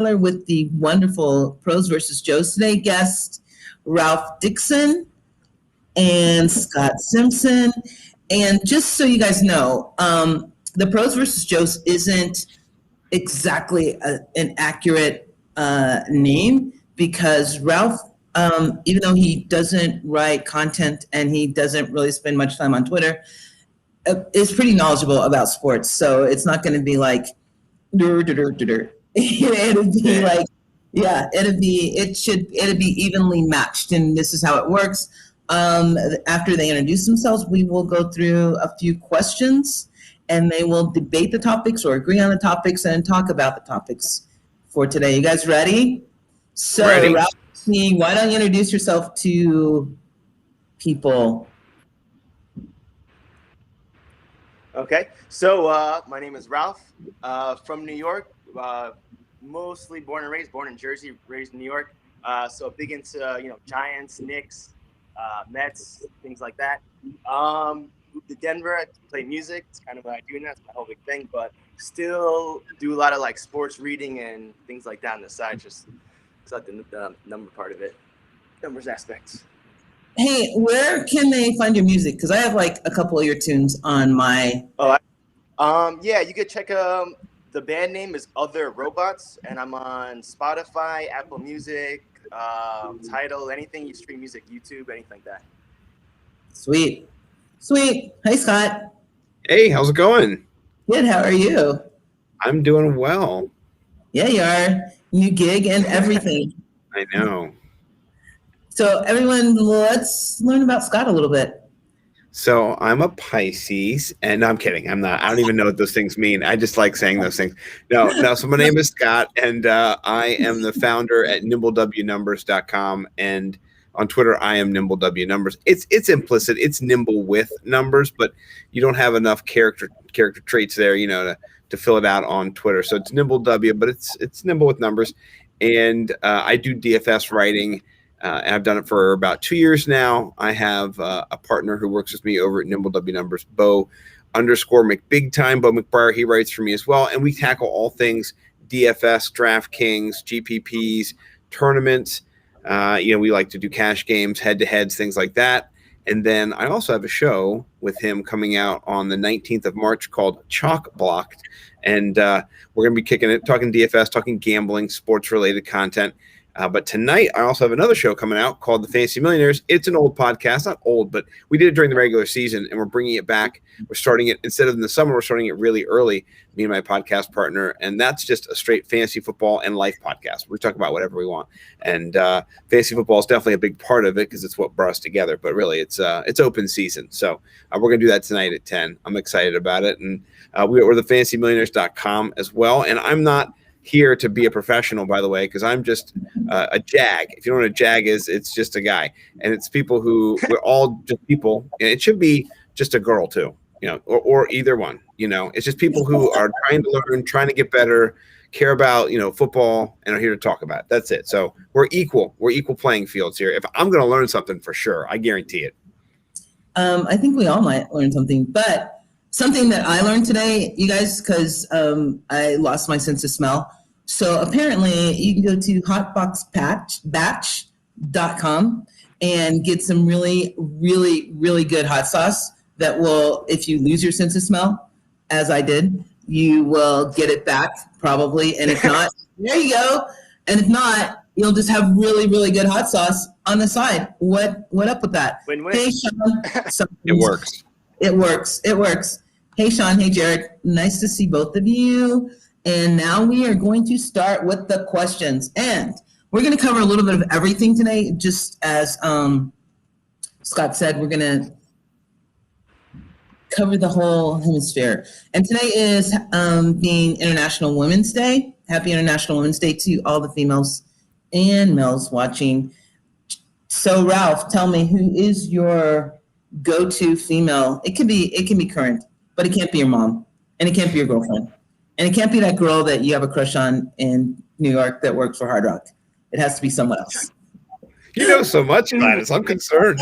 with the wonderful Pros versus Joes today guest, Ralph Dixon and Scott Simpson. And just so you guys know, the Pros versus Joes isn't exactly an accurate name because Ralph, even though he doesn't write content and he doesn't really spend much time on Twitter, is pretty knowledgeable about sports. So it's not going to be like, it'll be like, it'll be evenly matched. And this is how it works. After they introduce themselves, we will go through a few questions and they will debate the topics or agree on the topics and talk about the topics for today. You guys ready? So, ready. Ralph, why don't you introduce yourself to people? Okay, so my name is Ralph, from New York, mostly born in Jersey, raised in New York. So big into Giants, Knicks, Mets, things like that. Moved to Denver, I play music. It's kind of what I do now. It's my whole big thing, but still do a lot of like sports reading and things like that on the side. Just it's not the number part of it, numbers aspects. Hey, where can they find your music? Because I have like a couple of your tunes on my. You could check. The band name is Other Robots, and I'm on Spotify, Apple Music, Tidal, anything you stream music, YouTube, anything like that. Sweet. Hey, Scott. Hey, how's it going? Good. How are you? I'm doing well. Yeah, you are. New gig and everything. I know. So everyone, let's learn about Scott a little bit. So I'm a Pisces, and no, I'm kidding. I'm not. I don't even know what those things mean. I just like saying those things. No. So my name is Scott, and I am the founder at nimblewnumbers.com, and on Twitter I am nimblewnumbers. It's implicit. It's nimble with numbers, but you don't have enough character traits there, to fill it out on Twitter. So it's nimblew, but it's nimble with numbers, and I do DFS writing. And I've done it for about 2 years now. I have a partner who works with me over at Nimble W Numbers, Bo_McBigtime, Bo McBriar. He writes for me as well. And we tackle all things DFS, DraftKings, GPPs, tournaments. We like to do cash games, head-to-heads, things like that. And then I also have a show with him coming out on the 19th of March called Chalk Blocked. And we're going to be kicking it, talking DFS, talking gambling, sports-related content. But tonight, I also have another show coming out called The Fantasy Millionaires. It's an old podcast, not old, but we did it during the regular season, and we're bringing it back. We're starting it, instead of in the summer, we're starting it really early, me and my podcast partner, and that's just a straight fantasy football and life podcast. We talk about whatever we want, and fantasy football is definitely a big part of it because it's what brought us together, but really, it's open season. So we're going to do that tonight at 10. I'm excited about it, and we're the fantasymillionaires.com as well, and I'm not here to be a professional, by the way, because I'm just a jag. If you know what a jag is, it's just a guy. And it's people who, we're all just people. And it should be just a girl too, or either one. It's just people who are trying to learn, trying to get better, care about, football, and are here to talk about it. That's it. So we're equal. We're equal playing fields here. If I'm going to learn something for sure, I guarantee it. I think we all might learn something, but something that I learned today, you guys, because I lost my sense of smell. So apparently you can go to hotboxbatch.com and get some really, really, really good hot sauce that will, if you lose your sense of smell, as I did, you will get it back probably. And if not, there you go. And if not, you'll just have really, really good hot sauce on the side. What up with that? Win-win. Hey, Sean. It works. It works. Hey, Sean. Hey, Jared. Nice to see both of you. And now we are going to start with the questions. And we're going to cover a little bit of everything today. Just as Scott said, we're going to cover the whole hemisphere. And today is being International Women's Day. Happy International Women's Day to all the females and males watching. So, Ralph, tell me, who is your go-to female? It can be current, but it can't be your mom, and it can't be your girlfriend, and it can't be that girl that you have a crush on in New York that works for Hard Rock. It has to be someone else. You know so much, Gladys. I'm concerned.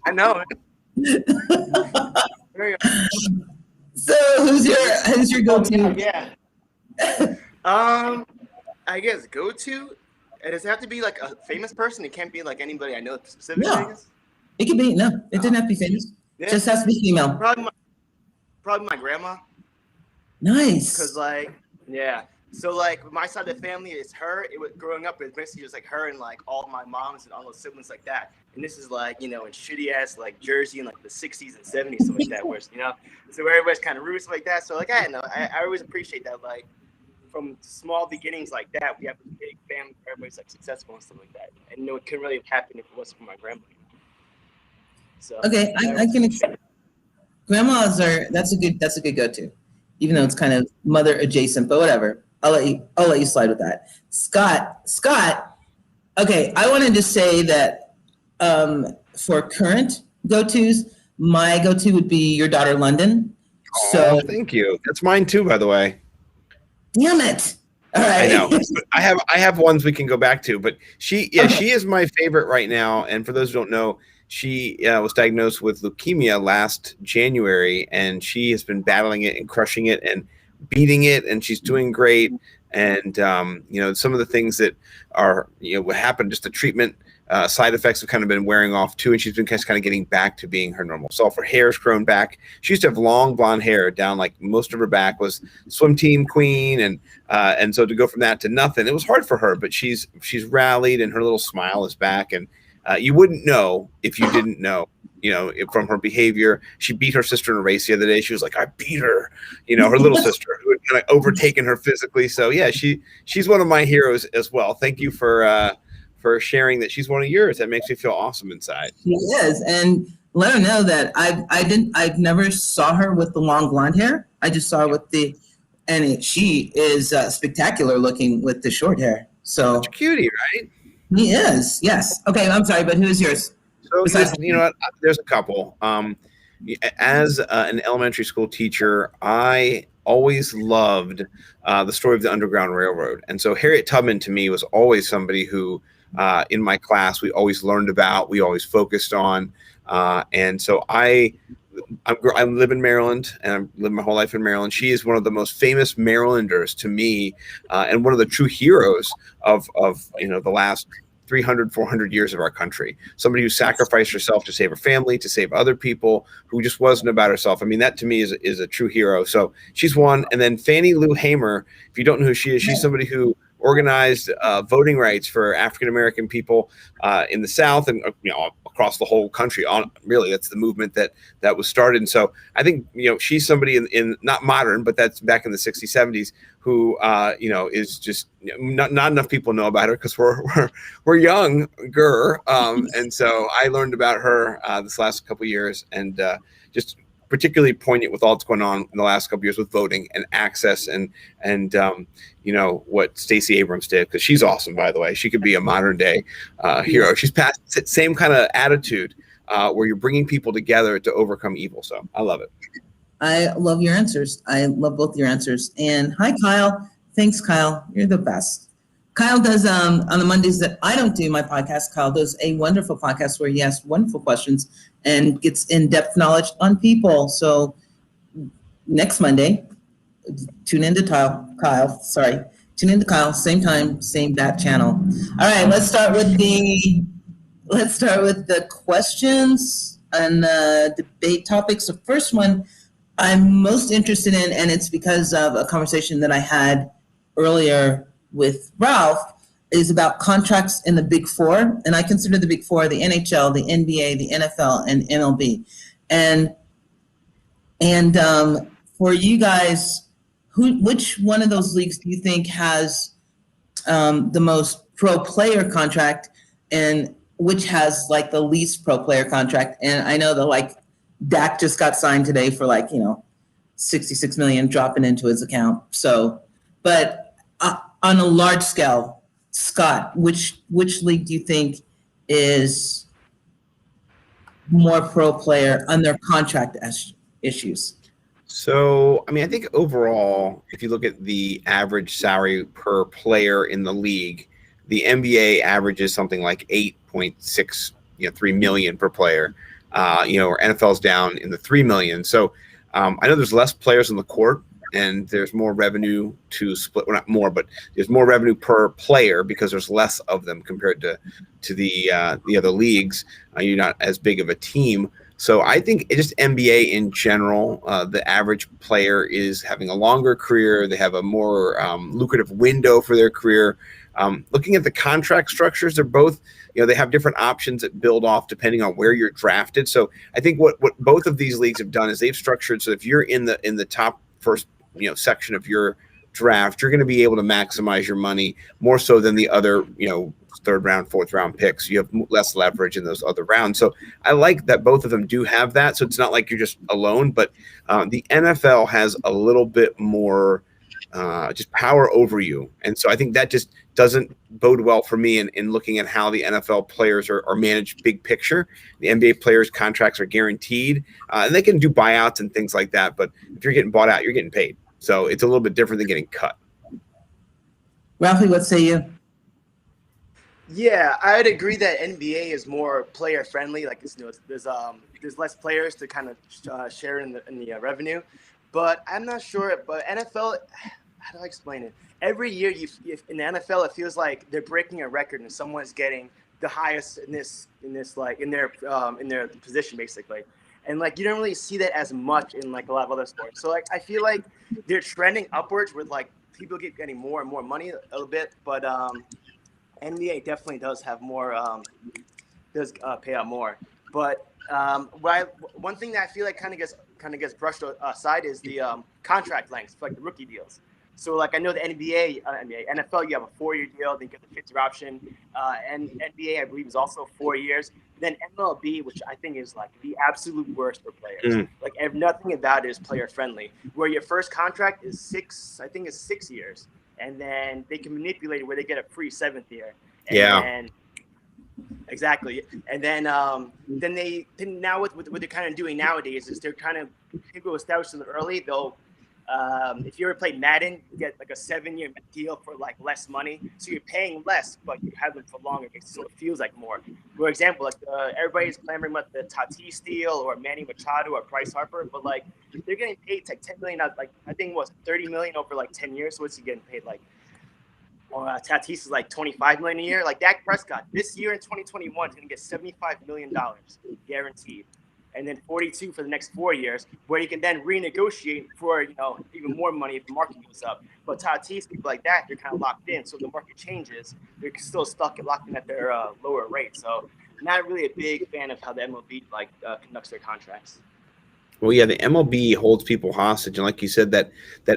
I know. So who's your go-to? Yeah. I guess go to. And does it have to be like a famous person? It can't be like anybody I know specifically. I No, guess. it could be no. It didn't have to be famous. Yeah. Just has to be female. Probably my grandma. Nice. Cause like, yeah. So like my side of the family is her. It was growing up. It's basically just like her and like all my moms and all those siblings like that. And this is like, in shitty ass like Jersey in like the 60s and 70s, something like that. Where so where everybody's kind of roots like that. So like I don't know. I always appreciate that. Like from small beginnings like that, we have a big family. Everybody's like successful and stuff like that. And it couldn't really have happened if it wasn't for my grandma. So okay, I can accept. Grandmas that's a good go-to, even though it's kind of mother adjacent, but whatever. I'll let you slide with that. Scott. Okay, I wanted to say that for current go-tos, my go-to would be your daughter London. So thank you. That's mine too, by the way. Damn it! All right. I know. But I have ones we can go back to, but she is my favorite right now. And for those who don't know, she was diagnosed with leukemia last January, and she has been battling it and crushing it and beating it, and she's doing great. And some of the things that are what happened, just the treatment side effects have kind of been wearing off too, and she's been kind of getting back to being her normal self. Her hair's grown back. She used to have long blonde hair down like most of her back, was swim team queen, and so to go from that to nothing, it was hard for her. But she's rallied, and her little smile is back, and you wouldn't know if you didn't know. From her behavior. She beat her sister in a race the other day. She was like, I beat her, her little sister who had kind of overtaken her physically. So yeah, she's one of my heroes as well. Thank you for sharing that she's one of yours. That makes me feel awesome inside. She is. And let her know that I've never saw her with the long blonde hair. I just saw her with she is spectacular looking with the short hair. So such a cutie, right? He is. Yes. Okay. I'm sorry, but who's yours? So there's a couple. As an elementary school teacher, I always loved the story of the Underground Railroad. And so Harriet Tubman to me was always somebody who in my class we always learned about, we always focused on. And so I live in Maryland, and I've lived my whole life in Maryland. She is one of the most famous Marylanders to me, and one of the true heroes of the last 300, 400 years of our country. Somebody who sacrificed herself to save her family, to save other people, who just wasn't about herself. I mean, that to me is a true hero. So she's one. And then Fannie Lou Hamer, if you don't know who she is, she's somebody who organized voting rights for African-American people in the South and across the whole country. Really, that's the movement that was started. And so I think she's somebody in not modern, but that's back in the 60s, 70s, who is just not enough people know about her because we're younger. And so I learned about her this last couple of years, and just particularly poignant with all that's going on in the last couple of years with voting and access and what Stacey Abrams did, because she's awesome, by the way. She could be a modern day hero. She's passed the same kind of attitude where you're bringing people together to overcome evil. So I love it. I love your answers. I love both your answers. And hi, Kyle. Thanks, Kyle. You're the best. Kyle does on the Mondays that I don't do my podcast. Kyle does a wonderful podcast where he asks wonderful questions and gets in-depth knowledge on people. So next Monday, tune into Kyle. Tune into Kyle. Same time, same bat channel. All right, let's start with the questions and debate topics. The first one I'm most interested in, and it's because of a conversation that I had earlier with Ralph, is about contracts in the Big Four. And I consider the Big Four the NHL, the NBA, the NFL, and MLB. And for you guys, which one of those leagues do you think has the most pro player contract, and which has like the least pro player contract? And I know that Dak just got signed today for $66 million dropping into his account. So, but on a large scale, Scott, which league do you think is more pro player on their contract issues? So, I think overall, if you look at the average salary per player in the league, the NBA averages something like 8.63 million per player. Or NFL's down in the 3 million. So I know there's less players on the court, and there's more revenue to split. Well, not more, but there's more revenue per player because there's less of them compared to the other leagues. You're not as big of a team. So I think it just NBA in general, the average player is having a longer career. They have a more lucrative window for their career. Looking at the contract structures, they're both, they have different options that build off depending on where you're drafted. So I think what both of these leagues have done is they've structured so if you're in the top first section of your draft, you're going to be able to maximize your money more so than the other third round, fourth round picks. You have less leverage in those other rounds. So I like that both of them do have that. So it's not like you're just alone, but the NFL has a little bit more just power over you. And so I think that just doesn't bode well for me in looking at how the NFL players are managed big picture. The NBA players' contracts are guaranteed, and they can do buyouts and things like that. But if you're getting bought out, you're getting paid. So it's a little bit different than getting cut. Ralphie, what say you? Yeah, I'd agree that NBA is more player friendly. Like there's less players to kind of share in the revenue, but I'm not sure. But NFL, how do I explain it? Every year, in the NFL, it feels like they're breaking a record and someone's getting the highest in their position basically. And like you don't really see that as much in like a lot of other sports. So like I feel like they're trending upwards with like people getting more and more money a little bit, but NBA definitely does have more, does pay out more. But one thing that I feel like kind of gets brushed aside is the contract lengths for like the rookie deals. So like I know the NFL, you have a 4-year deal, then you get the fifth year option, and NBA I believe is also 4 years. Then MLB, which I think is like the absolute worst for players. Like nothing about it is player friendly. Where your first contract is 6 years. And then they can manipulate it where they get a free 7th year. And exactly. And then now what they're kind of doing nowadays is they're kind of people establish them early. They'll if you ever played Madden, you get like a 7-year deal for like less money. So you're paying less, but you have them for longer. So it feels like more. For example, like everybody's clamoring about the Tatis deal or Manny Machado or Bryce Harper, but like they're getting paid like $10 million. Like I think it was $30 million over like 10 years. So what's he getting paid like? Tatis is like $25 million a year. Like Dak Prescott this year in 2021 is going to get $75 million guaranteed. And then 42 for the next 4 years, where you can then renegotiate for even more money if the market goes up. But Tatis, people like that, they're kind of locked in. So if the market changes, they're still locked in at their lower rate. So not really a big fan of how the MLB conducts their contracts. Well, yeah, the MLB holds people hostage, and like you said, that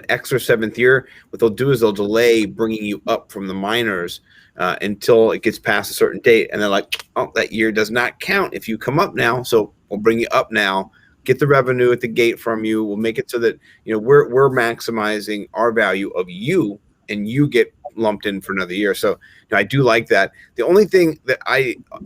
extra 7th year, what they'll do is they'll delay bringing you up from the minors until it gets past a certain date, and they're like, "Oh, that year does not count if you come up now, so we'll bring you up now, get the revenue at the gate from you. We'll make it so that we're maximizing our value of you, and you get lumped in for another year." So I do like that. The only thing that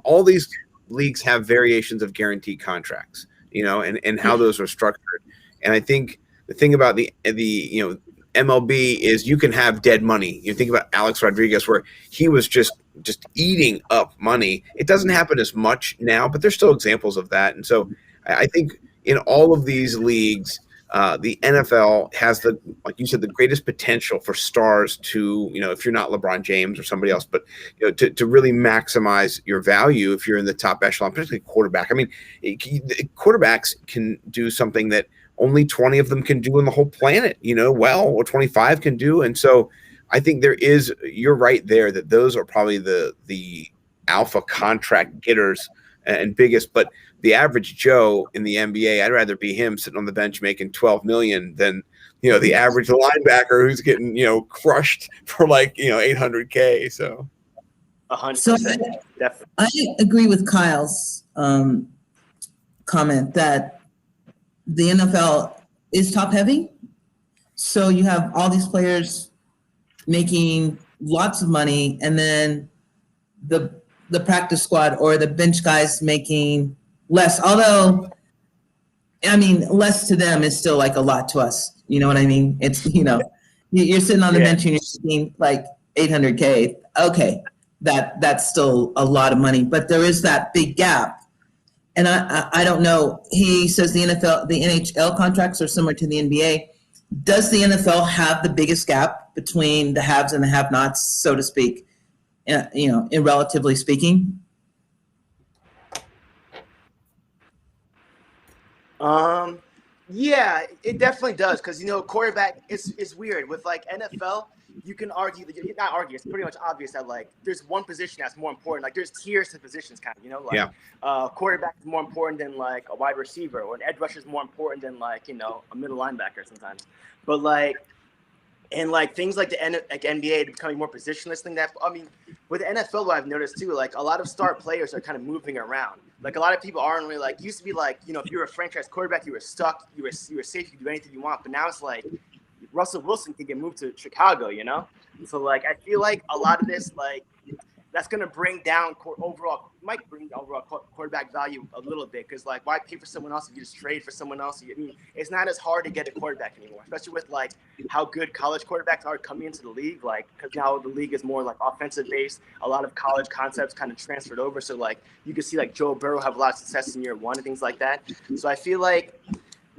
all these leagues have variations of guaranteed contracts. And how those are structured. And I think the thing about the MLB is you can have dead money. You think about Alex Rodriguez, where he was just eating up money. It doesn't happen as much now, but there's still examples of that. And so I think in all of these leagues, the NFL has like you said, the greatest potential for stars to, if you're not LeBron James or somebody else, but to really maximize your value if you're in the top echelon, particularly quarterback. I mean, quarterbacks can do something that only 20 of them can do in the whole planet, or 25 can do. And so I think you're right there that those are probably the alpha contract getters and biggest, but the average Joe in the NBA, I'd rather be him sitting on the bench making $12 million than, the average linebacker who's getting, crushed for like, $800K. So 100%. Definitely. I agree with Kyle's comment that the NFL is top heavy. So you have all these players making lots of money, and then the practice squad or the bench guys making less, although less to them is still like a lot to us. You know what I mean? It's, you're sitting on the bench and you're making like $800K. Okay. That's still a lot of money, but there is that big gap. And I don't know. He says the NHL contracts are similar to the NBA. does the NFL have the biggest gap between the haves and the have-nots, so to speak, in relatively speaking? Yeah, it definitely does, because quarterback is weird with like NFL. You can argue that, not argue, it's pretty much obvious that like there's one position that's more important. Like there's tiers to positions, kind of, quarterback is more important than like a wide receiver, or an edge rusher is more important than like a middle linebacker sometimes. But like, and like things like the NBA becoming more positionless than that. I mean, with the NFL, what I've noticed too, like a lot of star players are kind of moving around. Like a lot of people aren't really like, used to be like, if you were a franchise quarterback, you were stuck, you were safe, you could do anything you want. But now it's like Russell Wilson can get moved to Chicago, So like I feel like a lot of this, like, that's going to bring down might bring overall quarterback value a little bit, because like, why pay for someone else if you just trade for someone else? I mean, it's not as hard to get a quarterback anymore, especially with like how good college quarterbacks are coming into the league. Like, because now the league is more like offensive based. A lot of college concepts kind of transferred over. So like you can see like Joe Burrow have a lot of success in year one and things like that. So I feel like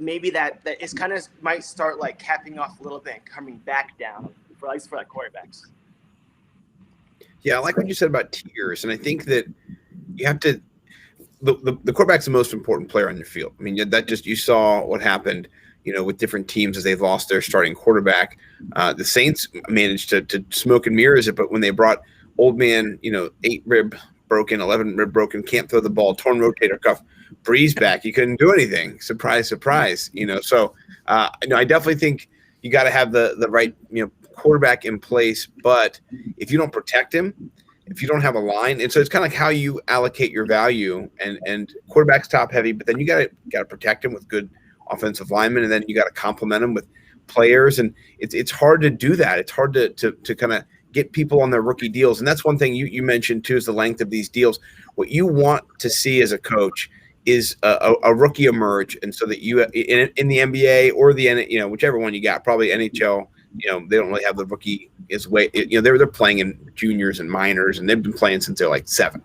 maybe that is kind of might start like capping off a little bit and coming back down at least for like quarterbacks. Yeah, I like what you said about tiers, and I think that you have to. The quarterback's the most important player on your field. I mean, you saw what happened, with different teams as they've lost their starting quarterback. The Saints managed to smoke and mirrors it, but when they brought old man, 8 rib broken, 11 rib broken, can't throw the ball, torn rotator cuff, Breeze back, you couldn't do anything. Surprise, surprise. So I definitely think you got to have the right, quarterback in place, but if you don't protect him, if you don't have a line, and so it's kind of like how you allocate your value, and quarterback's top heavy, but then you got to protect him with good offensive linemen, and then you got to complement them with players, and it's hard to do that. It's hard to kind of get people on their rookie deals, and that's one thing you mentioned too, is the length of these deals. What you want to see as a coach is a rookie emerge, and so that you in the NBA or the whichever one you got, probably NHL. They don't really have the rookie they're playing in juniors and minors, and they've been playing since they're like 7,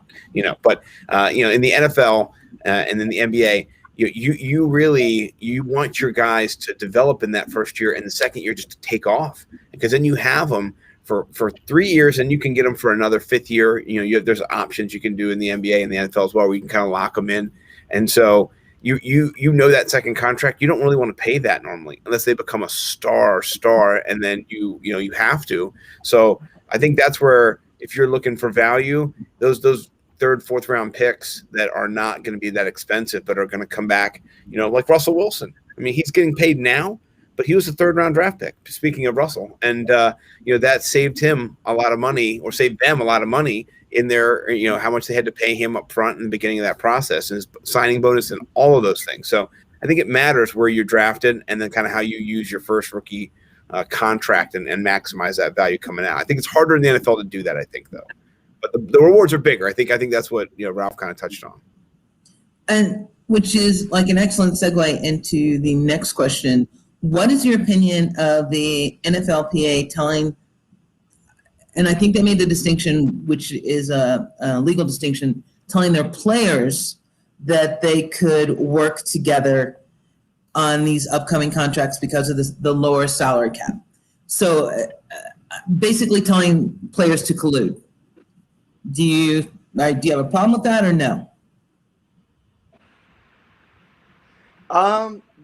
but in the NFL and in the NBA, you want your guys to develop in that first year, and the second year just to take off, because then you have them for 3 years, and you can get them for another 5th year. There's options you can do in the NBA and the NFL as well, where you can kind of lock them in, and so that second contract, you don't really want to pay that normally unless they become a star, and then you have to. So I think that's where, if you're looking for value, those 3rd, 4th round picks that are not going to be that expensive, but are going to come back, like Russell Wilson. I mean, he's getting paid now, but he was a 3rd round draft pick, speaking of Russell. And, that saved him a lot of money, or saved them a lot of money in their, how much they had to pay him up front in the beginning of that process, and his signing bonus and all of those things. So I think it matters where you're drafted, and then kind of how you use your first rookie contract and maximize that value coming out. I think it's harder in the NFL to do that, I think, though. But the rewards are bigger. I think that's what Ralph kind of touched on. And which is like an excellent segue into the next question. What is your opinion of the NFLPA telling, and I think they made the distinction, which is a legal distinction, telling their players that they could work together on these upcoming contracts because of the lower salary cap. So basically telling players to collude. Do you have a problem with that, or no?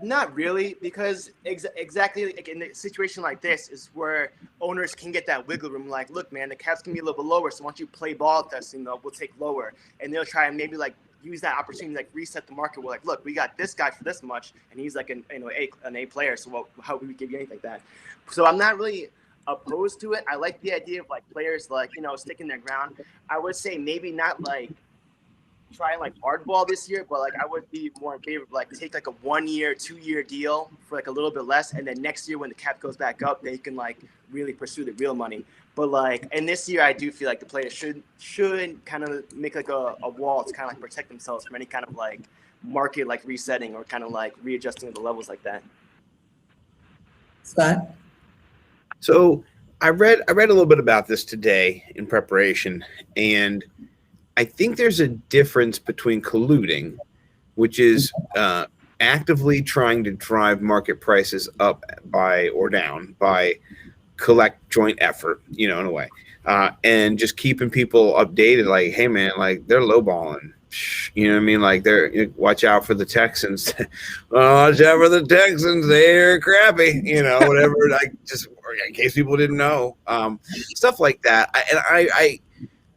Not really, because exactly like in a situation like this is where owners can get that wiggle room. Like, look, man, the cap's gonna be a little bit lower, so once you play ball with us, we'll take lower, and they'll try and maybe like use that opportunity to like reset the market. We're like, look, we got this guy for this much, and he's like an A player, so how would we give you anything like that? So I'm not really opposed to it. I like the idea of like players like sticking their ground. I would say maybe not like try and like hardball this year, but like I would be more in favor of like take like a 1 year, 2 year deal for like a little bit less, and then next year when the cap goes back up, they can like really pursue the real money. But like, and this year I do feel like the players should kind of make like a wall to kind of like protect themselves from any kind of like market like resetting or kind of like readjusting the levels like that. Scott? So I read a little bit about this today in preparation, and I think there's a difference between colluding, which is actively trying to drive market prices up or down by collect joint effort, in a way, and just keeping people updated. Like, hey man, like they're lowballing. You know what I mean? Like watch out for the Texans. Watch out for the Texans. They're crappy. Whatever. Like just in case people didn't know, stuff like that.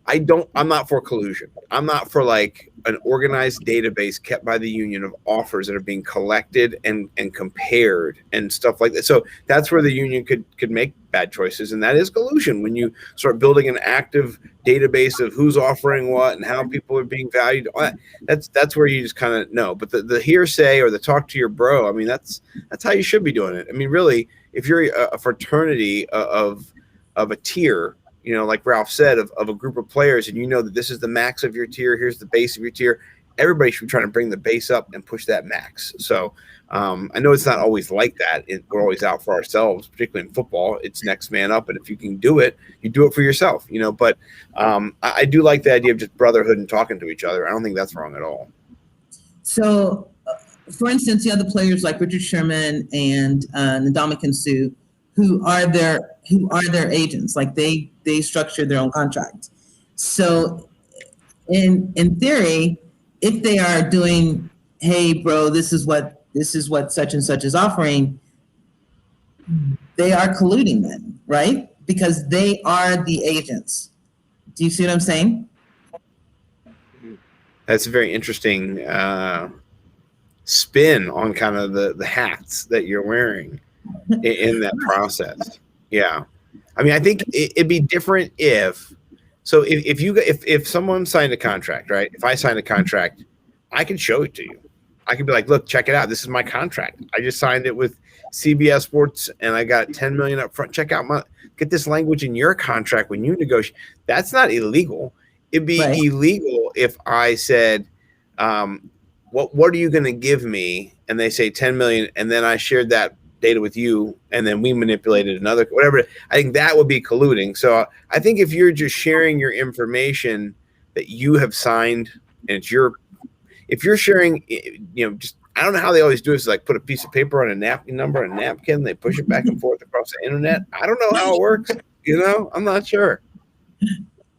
I'm not for collusion. I'm not for like an organized database kept by the union of offers that are being collected and compared and stuff like that. So that's where the union could make bad choices, and that is collusion. When you start building an active database of who's offering what and how people are being valued, that's where you just kind of know. But the hearsay or the talk to your bro, I mean, that's how you should be doing it. I mean, really, if you're a fraternity of a tier, like Ralph said, of a group of players, and that this is the max of your tier, here's the base of your tier, everybody should be trying to bring the base up and push that max. So I know it's not always like that. We're always out for ourselves, particularly in football. It's next man up, and if you can do it, you do it for yourself, But I do like the idea of just brotherhood and talking to each other. I don't think that's wrong at all. So, for instance, you have the players like Richard Sherman and Ndamukong Suh, who are their agents. Like they structure their own contract. So in theory, if they are doing, hey bro, this is what such and such is offering, they are colluding then, right? Because they are the agents. Do you see what I'm saying? That's a very interesting spin on kind of the hats that you're wearing in that process. Yeah. I mean, I think it'd be different if someone signed a contract, right? If I signed a contract, I can show it to you. I can be like, look, check it out. This is my contract. I just signed it with CBS Sports and I got $10 million up front. Check out get this language in your contract when you negotiate. That's not illegal. It'd be illegal if I said, what are you going to give me? And they say 10 million. And then I shared that data with you, and then we manipulated another, whatever. I think that would be colluding. So I think if you're just sharing your information that you have signed, and if you're sharing, just, I don't know how they always do this, like put a piece of paper on a napkin number on a napkin, they push it back and forth across the internet. I don't know how it works. I'm not sure.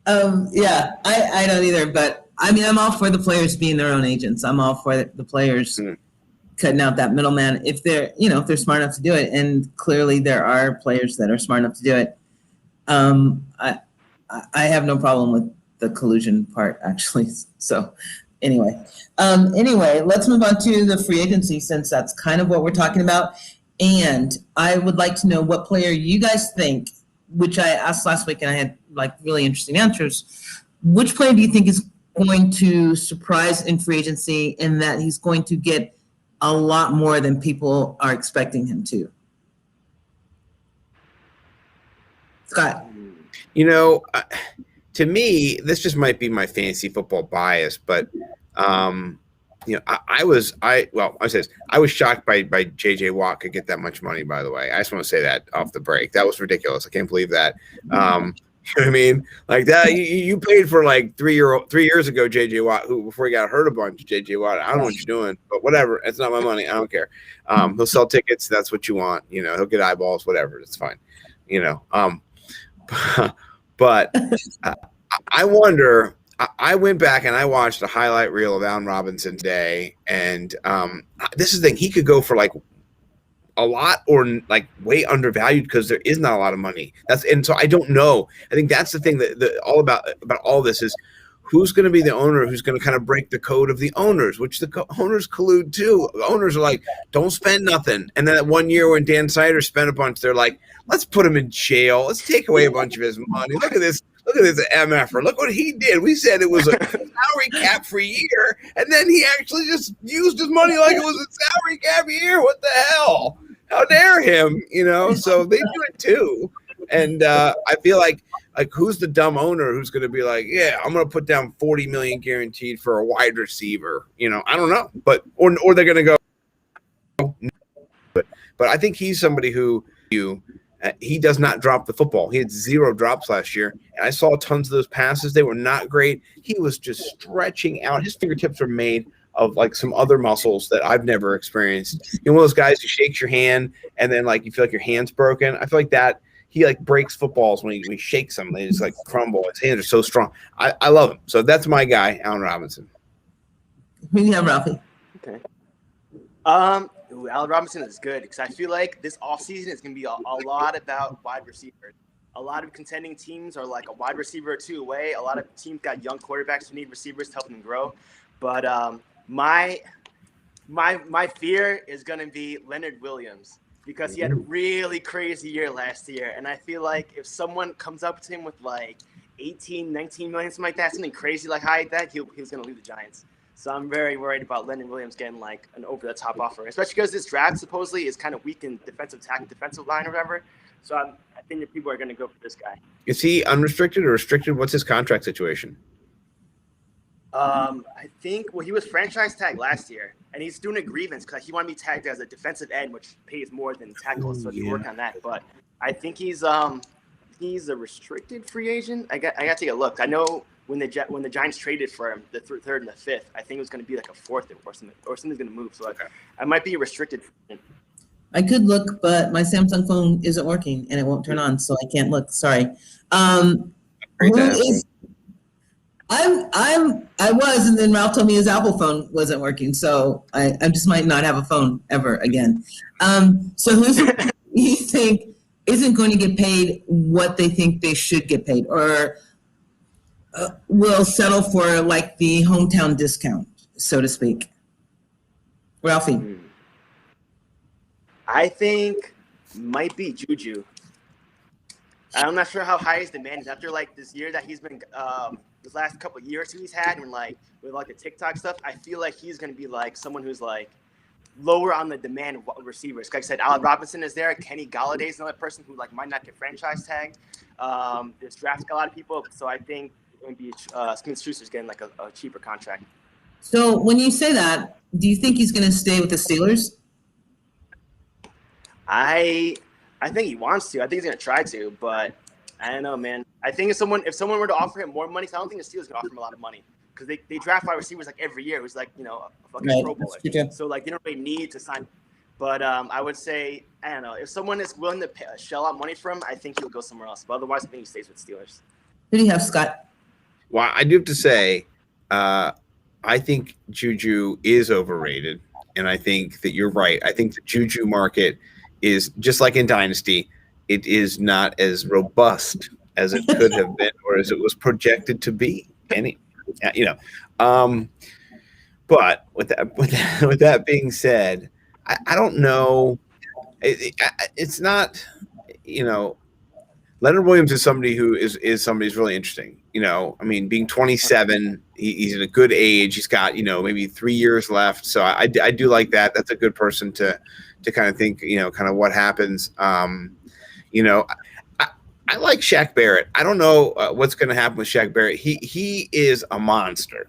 Yeah, I don't either, but I mean, I'm all for the players being their own agents. I'm all for the players cutting out that middleman if they're smart enough to do it, and clearly there are players that are smart enough to do it. I have no problem with the collusion part, actually. So anyway, let's move on to the free agency, since that's kind of what we're talking about. And I would like to know what player you guys think, which I asked last week and I had like really interesting answers. Which player do you think is going to surprise in free agency in that he's going to get a lot more than people are expecting him to? Scott. To me, this just might be my fantasy football bias, but I was shocked by JJ Watt could get that much money, by the way. I just want to say that off the break. That was ridiculous. I can't believe that. You know what I mean? Like that, you paid for like 3 years ago, JJ Watt, who before he got hurt a bunch, JJ Watt. I don't know what you're doing, but whatever. It's not my money. I don't care. He'll sell tickets. That's what you want. He'll get eyeballs, whatever. It's fine. But I wonder. I went back and I watched a highlight reel of Allen Robinson today, and this is the thing. He could go for like a lot or like way undervalued because there is not a lot of money. And so I don't know. I think that's the thing that all about all this is who's going to be the owner, who's going to kind of break the code of the owners, which the owners collude too. The owners are like, don't spend nothing. And then that 1 year when Dan Snyder spent a bunch, they're like, let's put him in jail. Let's take away a bunch of his money. Look at this MFer. Look what he did. We said it was a salary cap free year, and then he actually just used his money like it was a salary cap year. What the hell? How dare him? So they do it too. And I feel like who's the dumb owner who's going to be like, yeah, I'm going to put down $40 million guaranteed for a wide receiver. I don't know, but or they're going to go. But I think he's somebody who he does not drop the football. He had 0 drops last year, and I saw tons of those passes. They were not great. He was just stretching out. His fingertips were made like some other muscles that I've never experienced. One of those guys who shakes your hand and then like you feel like your hand's broken. I feel like that he like breaks footballs when he shakes them. They just like crumble. His hands are so strong. I love him. So that's my guy, Allen Robinson. Who do you have, Ralphie? Okay. Allen Robinson is good because I feel like this offseason is going to be a lot about wide receivers. A lot of contending teams are like a wide receiver or two away. A lot of teams got young quarterbacks who need receivers to help them grow. But my fear is going to be Leonard Williams because he had a really crazy year last year. And I feel like if someone comes up to him with like 18, 19 million, something like that, something crazy like high like that, he was going to leave the Giants. So I'm very worried about Leonard Williams getting like an over-the-top offer, especially because this draft supposedly is kind of weak in defensive line or whatever. So I think that people are going to go for this guy. Is he unrestricted or restricted? What's his contract situation? I think he was franchise tagged last year, and he's doing a grievance because he wanted to be tagged as a defensive end, which pays more than tackles. So he work on that. But I think he's a restricted free agent. I got to take a look. I know when the Giants traded for him, the third and the fifth, I think it was going to be like a fourth or something's going to move. So I might be restricted. I could look, but my Samsung phone isn't working and it won't turn on, so I can't look. Sorry. I was, and then Ralph told me his Apple phone wasn't working, so I just might not have a phone ever again. So who you think isn't going to get paid what they think they should get paid, or will settle for like the hometown discount, so to speak? Ralphie. I think might be Juju. I'm not sure how high his demand is after like this year that he's been this last couple of years he's had, and like with like the TikTok stuff. I feel like he's going to be like someone who's like lower on the demand of receivers. Like I said, Allen Robinson is there. Kenny Galladay is another person who like might not get franchise tagged. There's drafting a lot of people, so I think maybe Smith-Schuster's getting like a cheaper contract. So when you say that, do you think he's going to stay with the Steelers? I think he wants to. I think he's going to try to, but I don't know, man. I think if someone were to offer him more money, I don't think the Steelers going to offer him a lot of money because they draft wide receivers like every year. Who's like a fucking Pro Bowler. So like they don't really need to sign. But I would say I don't know if someone is willing to shell out money for him, I think he'll go somewhere else. But otherwise, I think he stays with Steelers. Who do you have, Scott? Well, I do have to say, I think Juju is overrated, and I think that you're right. I think the Juju market is just like in Dynasty. It is not as robust as it could have been, or as it was projected to be. But with that being said, I don't know. It's not, Leonard Williams is somebody who is somebody who's really interesting. I mean, being 27, he's at a good age. He's got, maybe 3 years left. So I do like that. That's a good person to kind of think, kind of what happens. I like Shaq Barrett. I don't know what's going to happen with Shaq Barrett. He is a monster.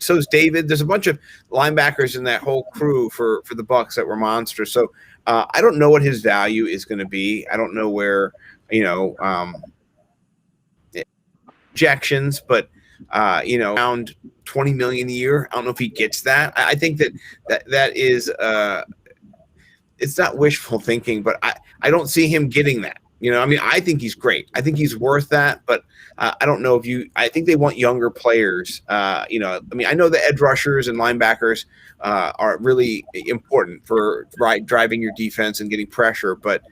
So is David. There's a bunch of linebackers in that whole crew for the Bucs that were monsters. So I don't know what his value is going to be. I don't know where, projections, but around 20 million a year. I don't know if he gets that. I think that is it's not wishful thinking, but I don't see him getting that. I think he's great. I think he's worth that, but I don't know I think they want younger players. I know the edge rushers and linebackers are really important for driving your defense and getting pressure, but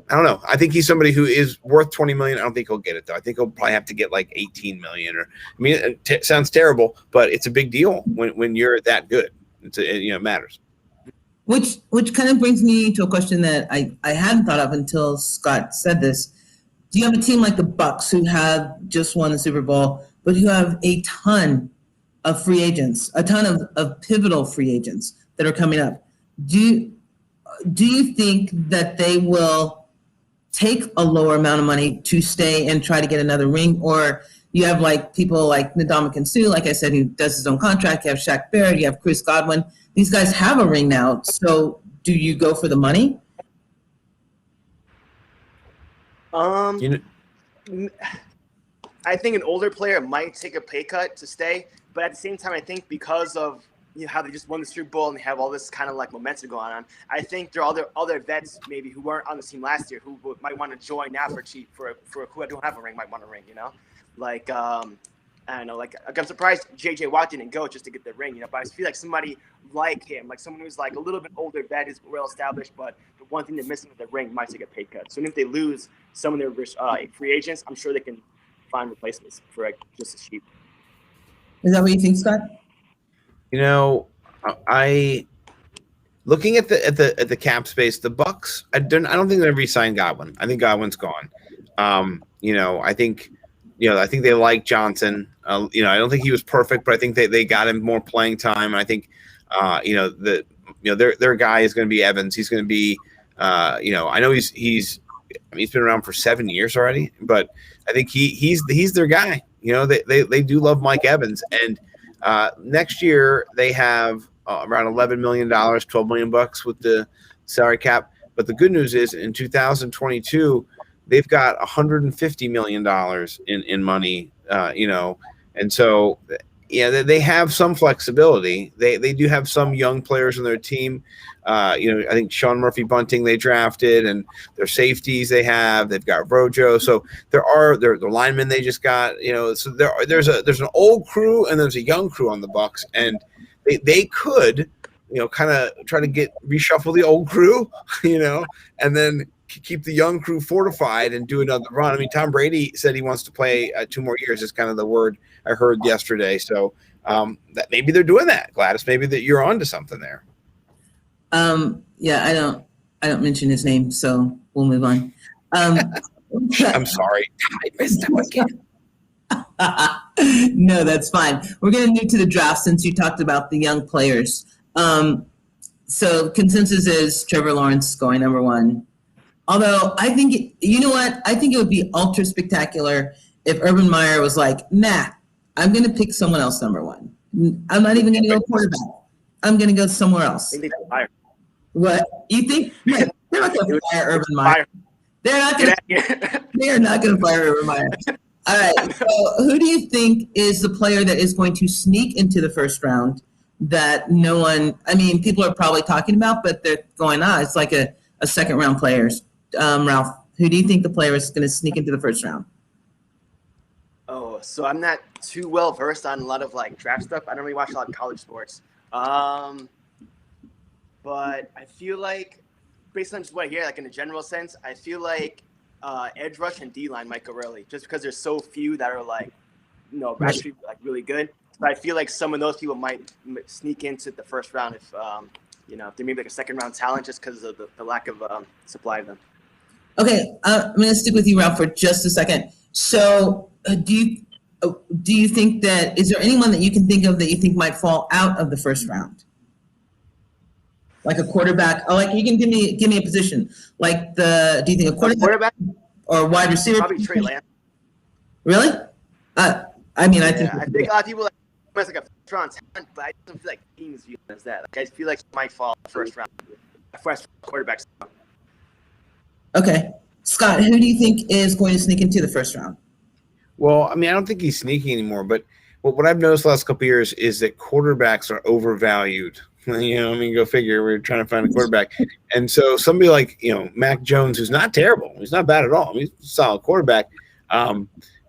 I don't know. I think he's somebody who is worth 20 million. I don't think he'll get it though. I think he'll probably have to get like 18 million it sounds terrible, but it's a big deal when you're that good. It matters. Which kind of brings me to a question that I hadn't thought of until Scott said this. Do you have a team like the Bucs who have just won the Super Bowl, but who have a ton of free agents, a ton of pivotal free agents that are coming up? Do you think that they will take a lower amount of money to stay and try to get another ring? Or you have like people like Ndamukong Suh, like I said, who does his own contract. You have Shaq Barrett, you have Chris Godwin. These guys have a ring now. So do you go for the money? I think an older player might take a pay cut to stay, But at the same time, I think because of how they just won the Super Bowl and they have all this kind of like momentum going on, I think there are other vets maybe who weren't on the team last year who might want to join now for cheap for who don't have a ring might want a ring, like I don't know, like I'm surprised JJ Watt didn't go just to get the ring, but I feel like somebody like him, like someone who's like a little bit older vet, is well established, but the one thing they're missing with the ring might take a pay cut. So even if they lose some of their free agents, I'm sure they can find replacements for like just as cheap. Is that what you think, Scott? I looking at the cap space, the Bucks. I don't think they re-signed Godwin. I think Godwin's gone. I think they like Johnson. I don't think he was perfect, but I think they got him more playing time. And I think their guy is going to be Evans. He's going to be I know he's been around for 7 years already, but I think he's their guy. They do love Mike Evans, and next year they have around $11 million, $12 million with the salary cap. But the good news is in 2022 they've got $150 million in money. And so they have some flexibility. They do have some young players on their team. I think Sean Murphy Bunting they drafted, and their safeties they've got Rojo. So the linemen they just got. So there's an old crew and there's a young crew on the Bucks, and they could kind of try to reshuffle the old crew, and then keep the young crew fortified and do another run. I mean, Tom Brady said he wants to play 2 more years. Is kind of the word I heard yesterday. So that maybe they're doing that, Gladys. Maybe that you're onto something there. Yeah, I don't mention his name, so we'll move on. I'm sorry. I missed him again. No, that's fine. We're going to move to the draft since you talked about the young players. So consensus is Trevor Lawrence going number 1. Although I think, I think it would be ultra spectacular if Urban Meyer was like, nah, I'm going to pick someone else number 1. I'm not even going to go quarterback. I'm going to go somewhere else. What? You think? They're not going to fire Urban Meyer. They are not going to fire Urban Meyer. All right. So who do you think is the player that is going to sneak into the first round that no one, people are probably talking about, but they're going, it's like a second round players. Ralph, who do you think the player is going to sneak into the first round? Oh, so I'm not too well versed on a lot of like draft stuff. I don't really watch a lot of college sports. But I feel like, based on just what I hear, like in a general sense, I feel like edge rush and D-line might go early, just because there's so few that are like, actually like really good. So I feel like some of those people might sneak into the first round if if they're maybe like a second round talent, just because of the lack of supply of them. Okay, I'm going to stick with you, Ralph, for just a second. So do you think that, is there anyone that you can think of that you think might fall out of the first round? Like a quarterback, you can give me a position. Like do you think a quarterback or wide receiver? Probably Trey Lance. Really? I think a lot of people like a first round talent, but I don't feel like teams view it as that. Like, I feel like he might fall first round. First quarterback. Okay. Scott, who do you think is going to sneak into the first round? Well, I don't think he's sneaking anymore, but what I've noticed the last couple of years is that quarterbacks are overvalued. Go figure. We're trying to find a quarterback. And so somebody like, Mac Jones, who's not terrible. He's not bad at all. He's a solid quarterback.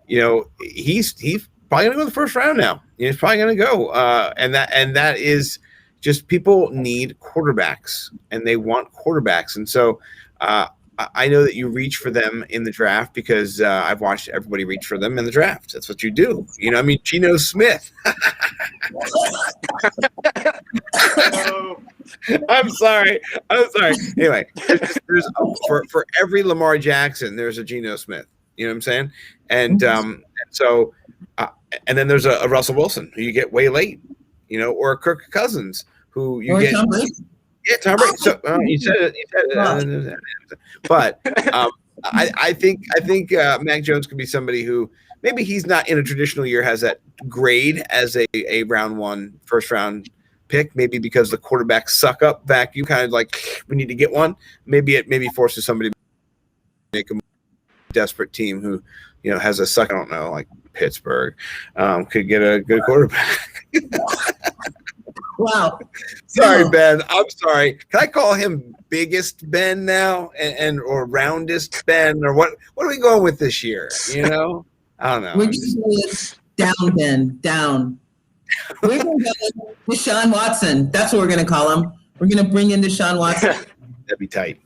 He's probably going to go in the first round now. He's probably going to go. And that is just, people need quarterbacks and they want quarterbacks. And so I know that you reach for them in the draft because I've watched everybody reach for them in the draft. That's what you do. Geno Smith. I'm sorry. Anyway, there's for every Lamar Jackson, there's a Geno Smith. You know what I'm saying? And so then there's a Russell Wilson who you get way late, or a Kirk Cousins who you get. Tom Brady. Yeah, Tom Brady. So you said it. But I think Mac Jones could be somebody who maybe he's not in a traditional year has that grade as a round 1 first round pick, maybe because the quarterbacks suck up vacuum, kind of like we need to get one. Maybe it forces somebody to make a move desperate team who, has a suck. I don't know, like Pittsburgh, could get a good quarterback. Wow. Sorry, No. Ben. I'm sorry. Can I call him Biggest Ben now, or Roundest Ben, or what? What are we going with this year? I don't know. We're just going with down, Ben, down. We're going to go with Deshaun Watson. That's what we're going to call him. We're going to bring in Deshaun Watson. That'd be tight.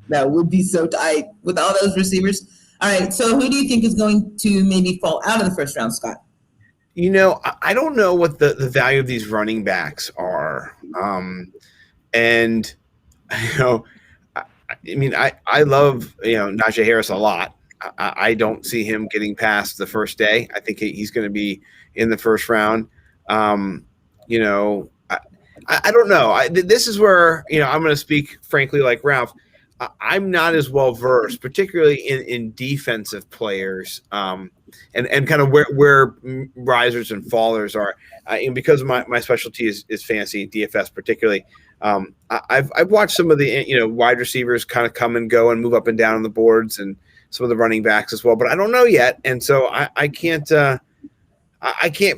That would be so tight with all those receivers. All right, so who do you think is going to maybe fall out of the first round, Scott? I don't know what the value of these running backs are. And, I love, Najee Harris a lot. I don't see him getting past the first day. I think he's going to be in the first round. I don't know. This is where, I'm going to speak frankly like Ralph. I'm not as well versed, particularly in defensive players, and kind of where risers and fallers are. And because my specialty is fantasy DFS, particularly, I've watched some of the wide receivers kind of come and go and move up and down on the boards, and some of the running backs as well. But I don't know yet, and so I can't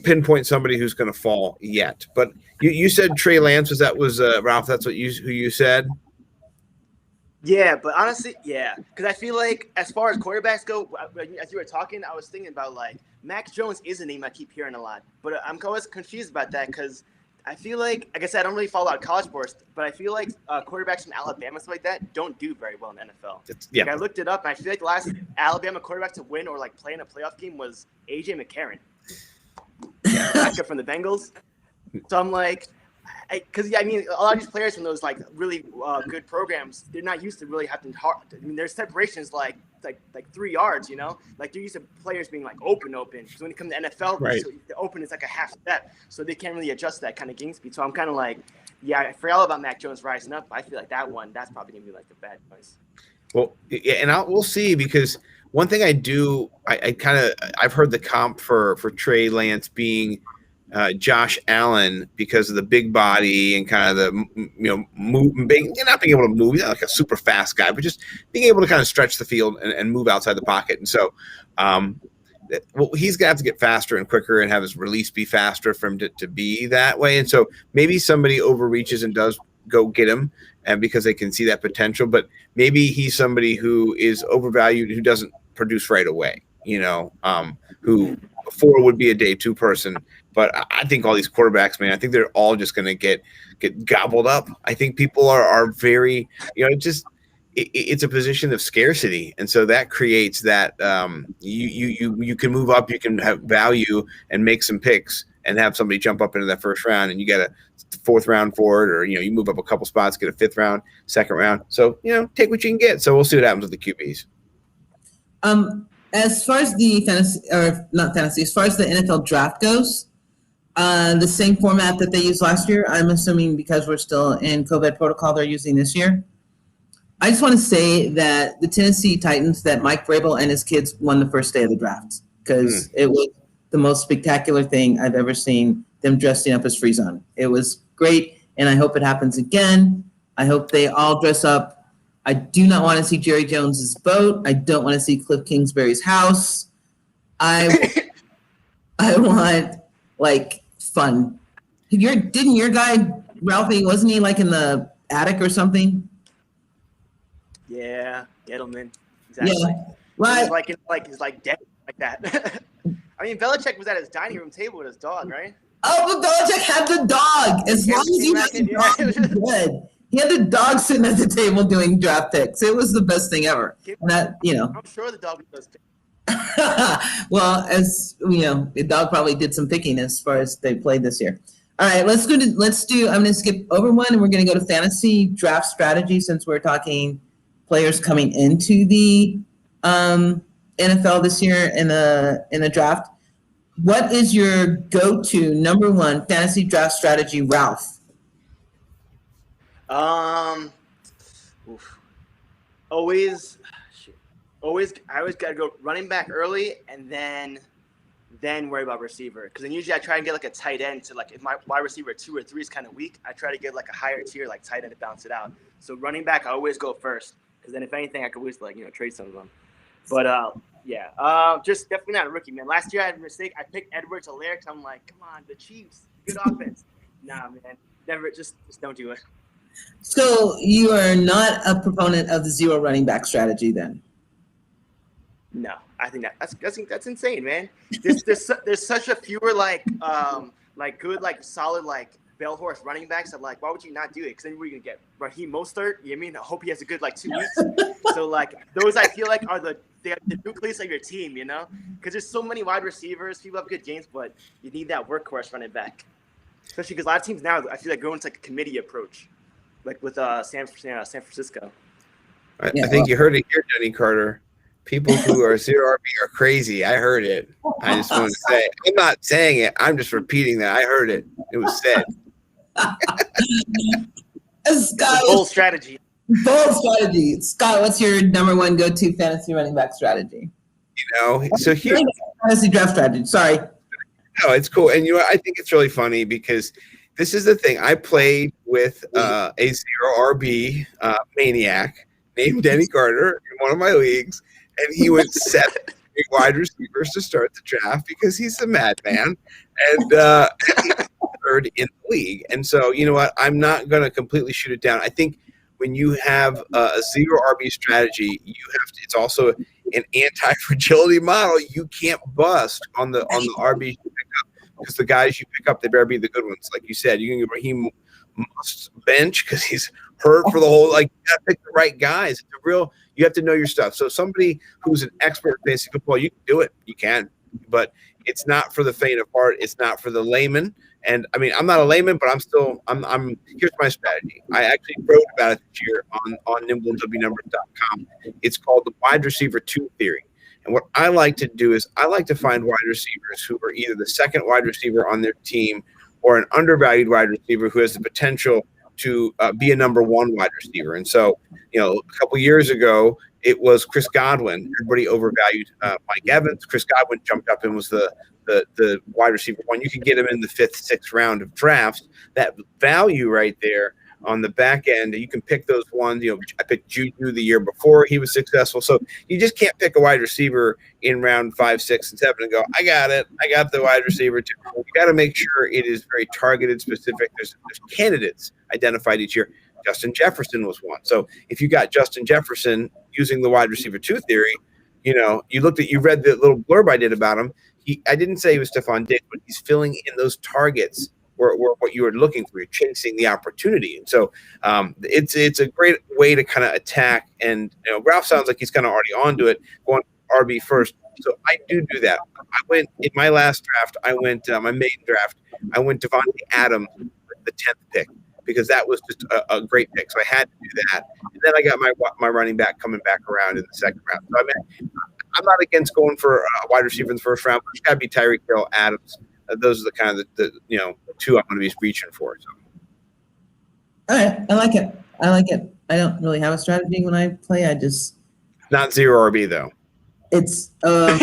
pinpoint somebody who's going to fall yet. But you said Trey Lance. Was Ralph? That's who you said. Yeah, but honestly, yeah, because I feel like as far as quarterbacks go, as you were talking, I was thinking about like Mac Jones is a name I keep hearing a lot, but I'm always confused about that because I feel like I said, I don't really follow out college sports, but I feel like quarterbacks from Alabama, stuff like that, don't do very well in the NFL. Yeah. Like, I looked it up, and I feel like the last Alabama quarterback to win or like play in a playoff game was A.J. McCarron, backup from the Bengals. So I'm like, because a lot of these players from those like really good programs, they're not used to really having hard. Their separations like 3 yards. Like they're used to players being like open. So when it comes to NFL, right, so the open is like a half step, so they can't really adjust that kind of game speed. So I'm kind of like, yeah, I forgot all about Mac Jones rising up. I feel like that's probably gonna be like the bad choice. Well, yeah, and we'll see, because one thing I've heard the comp for Trey Lance being Josh Allen because of the big body and kind of the not being able to move. He's not like a super fast guy, but just being able to kind of stretch the field and move outside the pocket. And so, he's gonna have to get faster and quicker and have his release be faster for him to be that way. And so maybe somebody overreaches and does go get him, and because they can see that potential. But maybe he's somebody who is overvalued, who doesn't produce right away. Who before would be a day 2 person. But I think all these quarterbacks, man, I think they're all just going to get gobbled up. I think people are very, it's a position of scarcity. And so that creates that you can move up, you can have value and make some picks and have somebody jump up into that first round, and you get a 4th round for it, or, you move up a couple spots, get a 5th round, 2nd round. So, take what you can get. So we'll see what happens with the QBs. As far as the as far as the NFL draft goes, the same format that they used last year, I'm assuming because we're still in COVID protocol, they're using this year. I just want to say that the Tennessee Titans, that Mike Vrabel and his kids won the first day of the draft, because it was the most spectacular thing I've ever seen, them dressing up as Free-Zone. It was great, and I hope it happens again. I hope they all dress up. I do not want to see Jerry Jones's boat. I don't want to see Cliff Kingsbury's house. I want like fun. Didn't your guy Ralphie, wasn't he like in the attic or something? Yeah, Gettleman. Exactly. Yeah, right. He's dead like that. I mean, Belichick was at his dining room table with his dog, right? Oh, but Belichick had the dog. As long as he had the dog, he was good. He had the dog sitting at the table doing draft picks. It was the best thing ever. And that, I'm sure the dog does pick. Well, as the dog probably did some picking as far as they played this year. All right, I'm going to skip over one, and we're going to go to fantasy draft strategy, since we're talking players coming into the NFL this year in the draft. What is your go-to number 1 fantasy draft strategy, Ralph? I always gotta go running back early, and then worry about receiver, because then usually I try and get like a tight end to, like, if my wide receiver 2 or 3 is kind of weak, I try to get like a higher tier like tight end to bounce it out. So running back I always go first, because then if anything I could always trade some of them. But just definitely not a rookie, man. Last year I had a mistake. I picked Edwards-Helaire because I'm like, come on, the Chiefs, good offense. Nah, man, never. Just don't do it. So you are not a proponent of the zero running back strategy, then? No, I think that's insane, man. There's such a fewer like good solid bell horse running backs. I'm like, why would you not do it? Because then we're gonna get Raheem Mostert. You know what I mean? I hope he has a good 2 weeks. So those I feel like are the nucleus of your team, you know? Because there's so many wide receivers. People have good games, but you need that workhorse running back. Especially because a lot of teams now, I feel like going into a committee approach, like with San Francisco. I think you heard it here, Jenny Carter. People who are zero RB are crazy. I heard it. I just want to say, I'm not saying it. I'm just repeating that. I heard it. It was said. Scott, bold strategy. Bold strategy. Scott, what's your number one go-to fantasy running back strategy? So here, fantasy draft strategy. Sorry. No, it's cool. And I think it's really funny because this is the thing. I played with a zero RB maniac named Denny Carter in one of my leagues. And he went 7 wide receivers to start the draft because he's a madman, and third in the league. And so, you know what? I'm not going to completely shoot it down. I think when you have a zero RB strategy, you have to. It's also an anti-fragility model. You can't bust on the RB you pick up because the guys you pick up, they better be the good ones. Like you said, you can get Raheem must bench because he's hurt for the whole. You got to pick the right guys. It's a real. You have to know your stuff. So somebody who's an expert in fantasy football, you can do it. You can, but it's not for the faint of heart. It's not for the layman. And I mean, I'm not a layman, but I'm here's my strategy. I actually wrote about it this year on nimblewnumbers.com. It's called the wide receiver 2 theory. And what I like to do is I like to find wide receivers who are either the second wide receiver on their team or an undervalued wide receiver who has the potential to be a number 1 wide receiver. And so, a couple years ago, it was Chris Godwin. Everybody overvalued Mike Evans. Chris Godwin jumped up and was the wide receiver 1. You could get him in the 5th, 6th round of drafts. That value right there on the back end, you can pick those ones. I picked Juju the year before he was successful. So you just can't pick a wide receiver in round 5, 6, and 7 and go, I got it. I got the wide receiver too. You got to make sure it is very targeted, specific. There's candidates identified each year. Justin Jefferson was one. So if you got Justin Jefferson using the wide receiver 2 theory, you read the little blurb I did about him. I didn't say he was Stephon Diggs, but he's filling in those targets were what you were looking for. You're chasing the opportunity. And so it's a great way to kind of attack. And Ralph sounds like he's kind of already onto it, going RB first. So I do that. I went in my last draft. My maiden draft. I went Devontae Adams with the 10th pick because that was just a great pick. So I had to do that. And then I got my running back coming back around in the second round. So I'm not against going for a wide receiver in the first round, but it's got to be Tyreek Hill, Adams. Those are the kind of the 2 I'm going to be reaching for. So. All right, I like it. I don't really have a strategy when I play. I just not zero RB though. It's I'm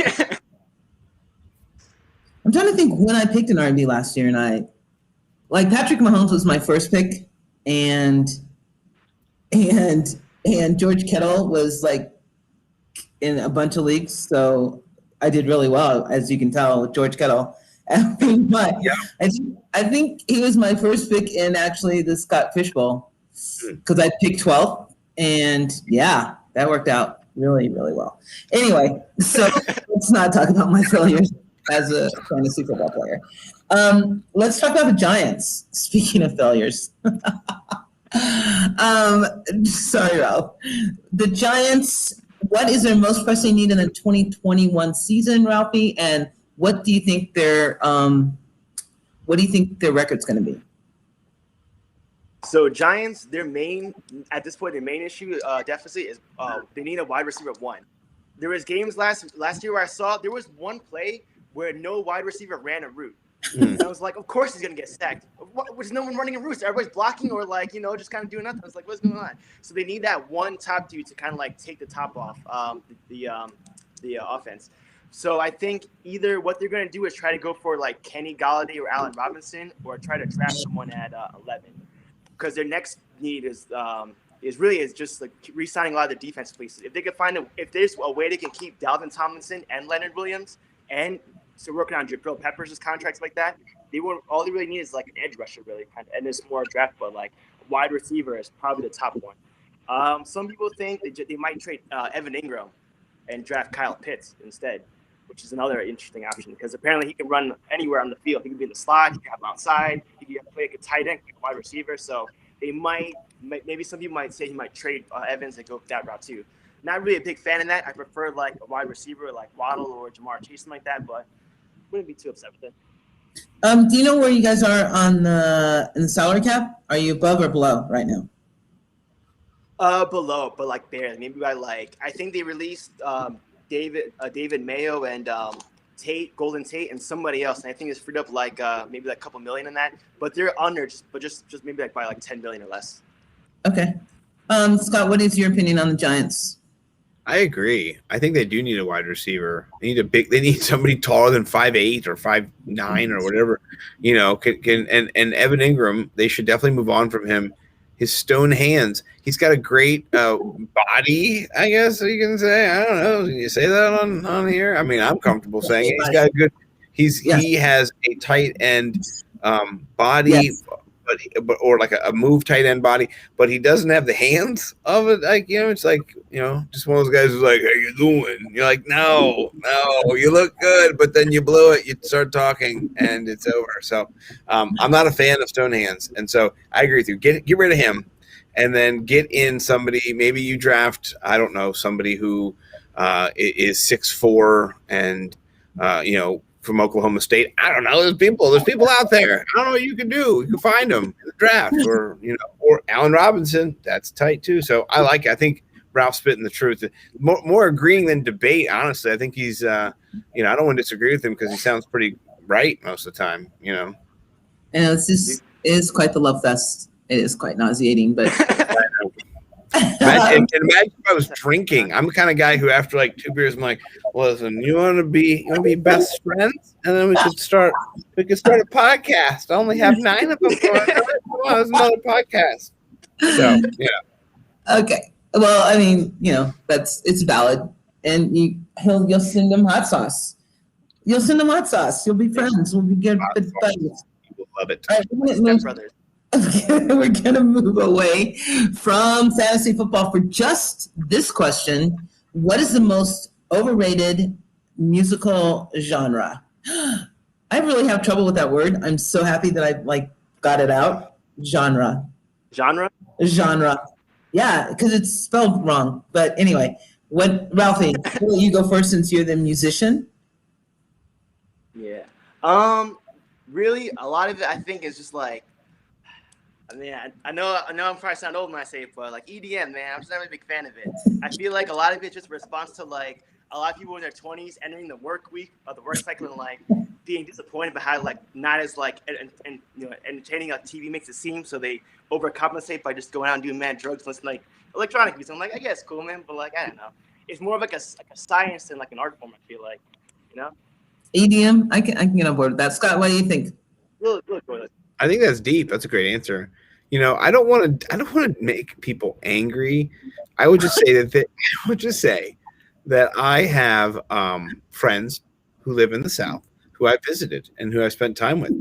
trying to think when I picked an RB last year, and I Patrick Mahomes was my first pick, and George Kittle was in a bunch of leagues, so I did really well, as you can tell, with George Kittle. But yeah. I think he was my first pick in actually the Scott Fishbowl because I picked 12th, and yeah, that worked out really, really well. Anyway, so let's not talk about my failures as a fantasy football player. Let's talk about the Giants. Speaking of failures, sorry, Ralph. The Giants. What is their most pressing need in the 2021 season, Ralphie? And what do you think their record's going to be? So Giants, their main issue deficit is they need a wide receiver 1. There was games last year where I saw there was one play where no wide receiver ran a route. And I was like, of course he's going to get sacked. There's no one running a route. Everybody's blocking or just kind of doing nothing. I was like, what's going on? So they need that one top dude to kind of take the top off the offense. So I think either what they're going to do is try to go for Kenny Galladay or Allen Robinson, or try to draft someone at 11, because their next need is is just like re-signing a lot of the defensive pieces. If they could if there's a way they can keep Dalvin Tomlinson and Leonard Williams, and so working on Jabril Peppers' contracts like that, all they really need is like an edge rusher, really, and there's more draft, but like wide receiver is probably the top one. Some people think they might trade Evan Ingram and draft Kyle Pitts instead, which is another interesting option because apparently he can run anywhere on the field. He can be in the slot, he can have outside, he can play like a tight end, like a wide receiver. So they maybe some people might say he might trade Evans and go that route too. Not really a big fan of that. I prefer like a wide receiver like Waddle or Jamar Chase, something like that, but wouldn't be too upset with it. Do you know where you guys are in the salary cap? Are you above or below right now? Below, but like barely. Maybe by like I think they released David Mayo and Golden Tate, and somebody else, and I think it's freed up like maybe like a couple million in that. But they're under, just maybe like by like 10 million or less. Okay, Scott, what is your opinion on the Giants? I agree. I think they do need a wide receiver. They need somebody taller than 5'8" or 5'9" or whatever. You know, and Evan Ingram, they should definitely move on from him. His stone hands. He's got a great body, I guess you can say. I don't know. Can you say that on here? I mean, I'm comfortable saying it. He's got a good. He has a tight end body. Yes. But or like a move tight end body, but he doesn't have the hands of it. Like, you know, it's like, you know, just one of those guys who's like, "How you doing?" You're like, no, you look good, but then you blow it. You start talking, and it's over. So, I'm not a fan of stone hands, and so I agree with you. Get rid of him, and then get in somebody. Maybe you draft, I don't know, somebody who is 6'4" and you know, from Oklahoma State. I don't know. There's people out there. I don't know what you can do. You can find them in the draft, or, you know, or Allen Robinson. That's tight too. So I like it. I think Ralph's spitting the truth. More agreeing than debate. Honestly, I think he's, you know, I don't want to disagree with him because he sounds pretty right most of the time. You know. And it is quite the love fest. It is quite nauseating, but. Imagine if I was drinking. I'm the kind of guy who, after like 2 beers, I'm like, "Listen, you want to be best friends, and then we could start a podcast. I only have 9 of them. It's another podcast." So yeah. Okay. Well, I mean, you know, it's valid, and you'll send them hot sauce. You'll send them hot sauce. You'll be friends. We'll be good buddies. You will love it. All right, brothers. We're going to move away from fantasy football for just this question. What is the most overrated musical genre? I really have trouble with that word. I'm so happy that I got it out. Genre. Yeah, because it's spelled wrong. But anyway, Ralphie, will you go first since you're the musician? Yeah. Really, a lot of it I think is just like, I mean, I know I'm probably sound old when I say it, but like EDM, man, I'm just not a big fan of it. I feel like a lot of it just responds to like a lot of people in their 20s entering the work week or the work cycle and like being disappointed by how like not as like and you know entertaining like TV makes it seem, so they overcompensate by just going out and doing mad drugs, listen like electronic music. I'm like, I guess cool, man, but like I don't know, it's more of like a science than like an art form. I feel like, you know. EDM, I can get on board with that. Scott, what do you think? Really cool. I think that's deep. That's a great answer. You know, I don't want to make people angry. I would just say that I have friends who live in the South who I visited and who I spent time with.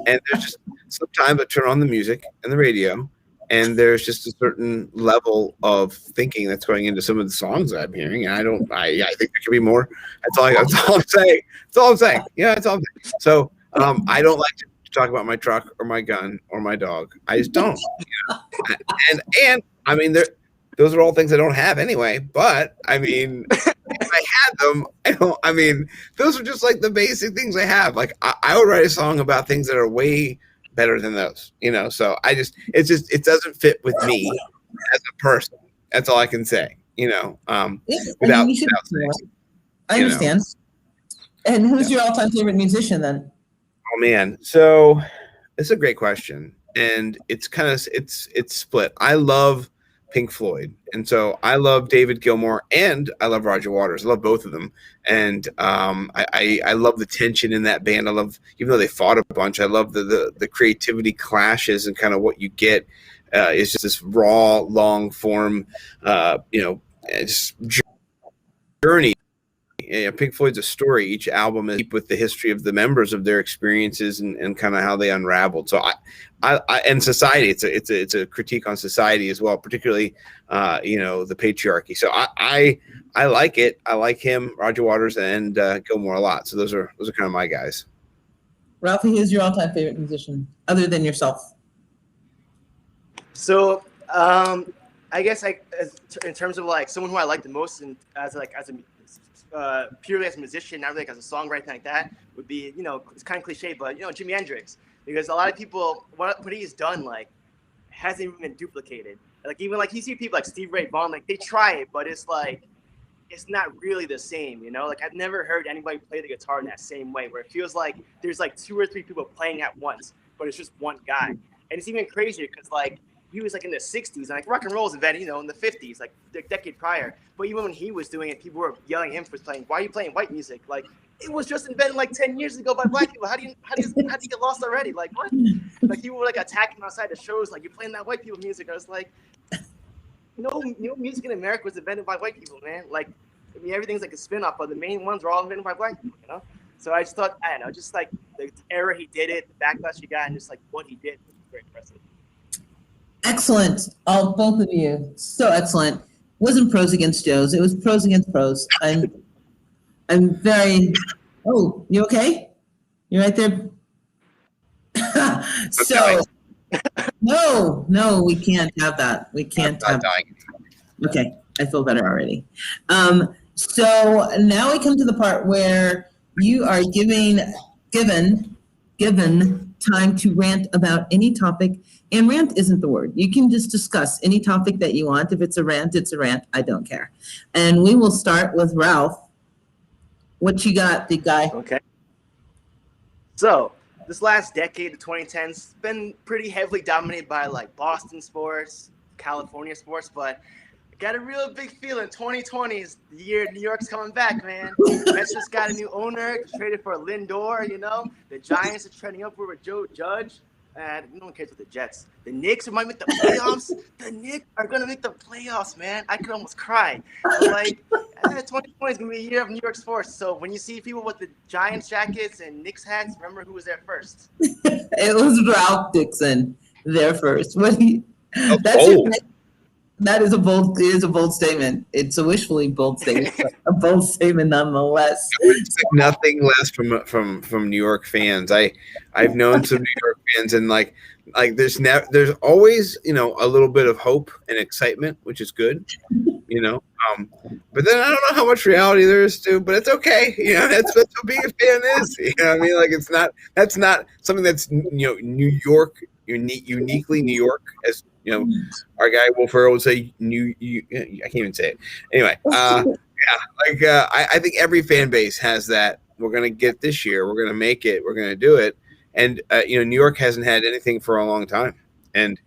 And there's just sometimes I turn on the music and the radio, and there's just a certain level of thinking that's going into some of the songs I'm hearing. And I think there could be more. That's all I'm saying. Yeah, that's all I'm saying. So I don't like to talk about my truck or my gun or my dog. I just don't. You know? And I mean, those are all things I don't have anyway. But I mean, if I had them, I mean, those are just like the basic things I have. Like I would write a song about things that are way better than those. You know, so it doesn't fit with me as a person. That's all I can say. You know, without saying, I understand. And who's your all-time favorite musician then? Oh man, so it's a great question, and it's kind of it's split. I love Pink Floyd, and so I love David Gilmour, and I love Roger Waters. I love both of them, and I love the tension in that band. I love, even though they fought a bunch, I love the creativity clashes and kind of what you get is just this raw, long form, just journey. Pink Floyd's a story. Each album is deep with the history of the members, of their experiences, and kind of how they unraveled. So I and society, it's a critique on society as well, particularly the patriarchy. So I like it. I like him, Roger Waters, and Gilmore a lot. So those are kind of my guys. Ralphie, who's your all-time favorite musician other than yourself? So I guess in terms of like someone who I like the most, and purely as a musician, not really like as a songwriter like that, would be, it's kind of cliche, but Jimi Hendrix, because a lot of people, what he's done like hasn't even been duplicated. Like even like you see people like Steve Ray Vaughan, like they try it, but it's like it's not really the same, Like I've never heard anybody play the guitar in that same way, where it feels like there's like 2 or 3 people playing at once, but it's just one guy. And it's even crazier because like he was like in the 60s, and like rock and roll was invented, in the 50s, like the decade prior. But even when he was doing it, people were yelling at him for playing, "Why are you playing white music?" Like it was just invented like 10 years ago by black people. How do you get lost already? Like what? Like people were like attacking outside the shows, like you're playing that white people music. I was like, no music in America was invented by white people, man. Like everything's like a spin-off, but the main ones were all invented by black people, So I just thought, I don't know, just like the era he did it, the backlash he got, and just like what he did was very impressive. Excellent. Both of you. So excellent. It wasn't pros against Joes. It was pros against pros. I'm very, oh, you okay? You right there? So, no, we can't have that. We can't have that. Okay, I feel better already. So now we come to the part where you are given time to rant about any topic. And rant isn't the word. You can just discuss any topic that you want. If it's a rant, it's a rant. I don't care. And we will start with Ralph. What you got, big guy? Okay. So this last decade, the 2010s, has been pretty heavily dominated by like Boston sports, California sports, but I got a real big feeling 2020 is the year New York's coming back, man. Mets just got a new owner, traded for Lindor, The Giants are trending upward with Joe Judge. And no one cares with the Jets. The Knicks might make the playoffs. The Knicks are going to make the playoffs, man. I could almost cry. So, 2020 is going to be a year of New York sports. So when you see people with the Giants jackets and Knicks hats, remember who was there first. It was Ralph Dixon there first. That is a bold statement. It's a wishfully bold statement, but a bold statement nonetheless. I would expect nothing less from New York fans. I've known some New York fans, and like there's always a little bit of hope and excitement, which is good, But then I don't know how much reality there is too. But it's okay, That's what being a fan is. I mean? Like that's not something that's New York uniquely New York as. Our guy Will Ferrell would say, I can't even say it. Anyway, I think every fan base has that. We're going to get this year. We're going to make it. We're going to do it. And, New York hasn't had anything for a long time. And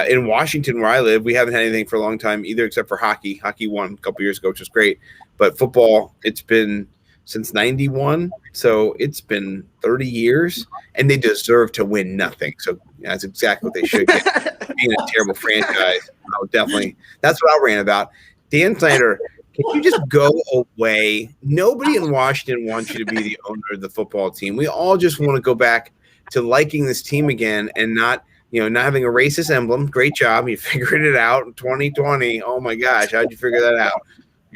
in Washington, where I live, we haven't had anything for a long time either, except for hockey. Hockey won a couple years ago, which was great. But football, it's been since 91. So it's been 30 years. And they deserve to win nothing. So that's exactly what they should get. Being a terrible franchise. Definitely. That's what I ran about. Dan Snyder, can you just go away? Nobody in Washington wants you to be the owner of the football team. We all just want to go back to liking this team again and not having a racist emblem. Great job. You figured it out in 2020. Oh my gosh. How'd you figure that out?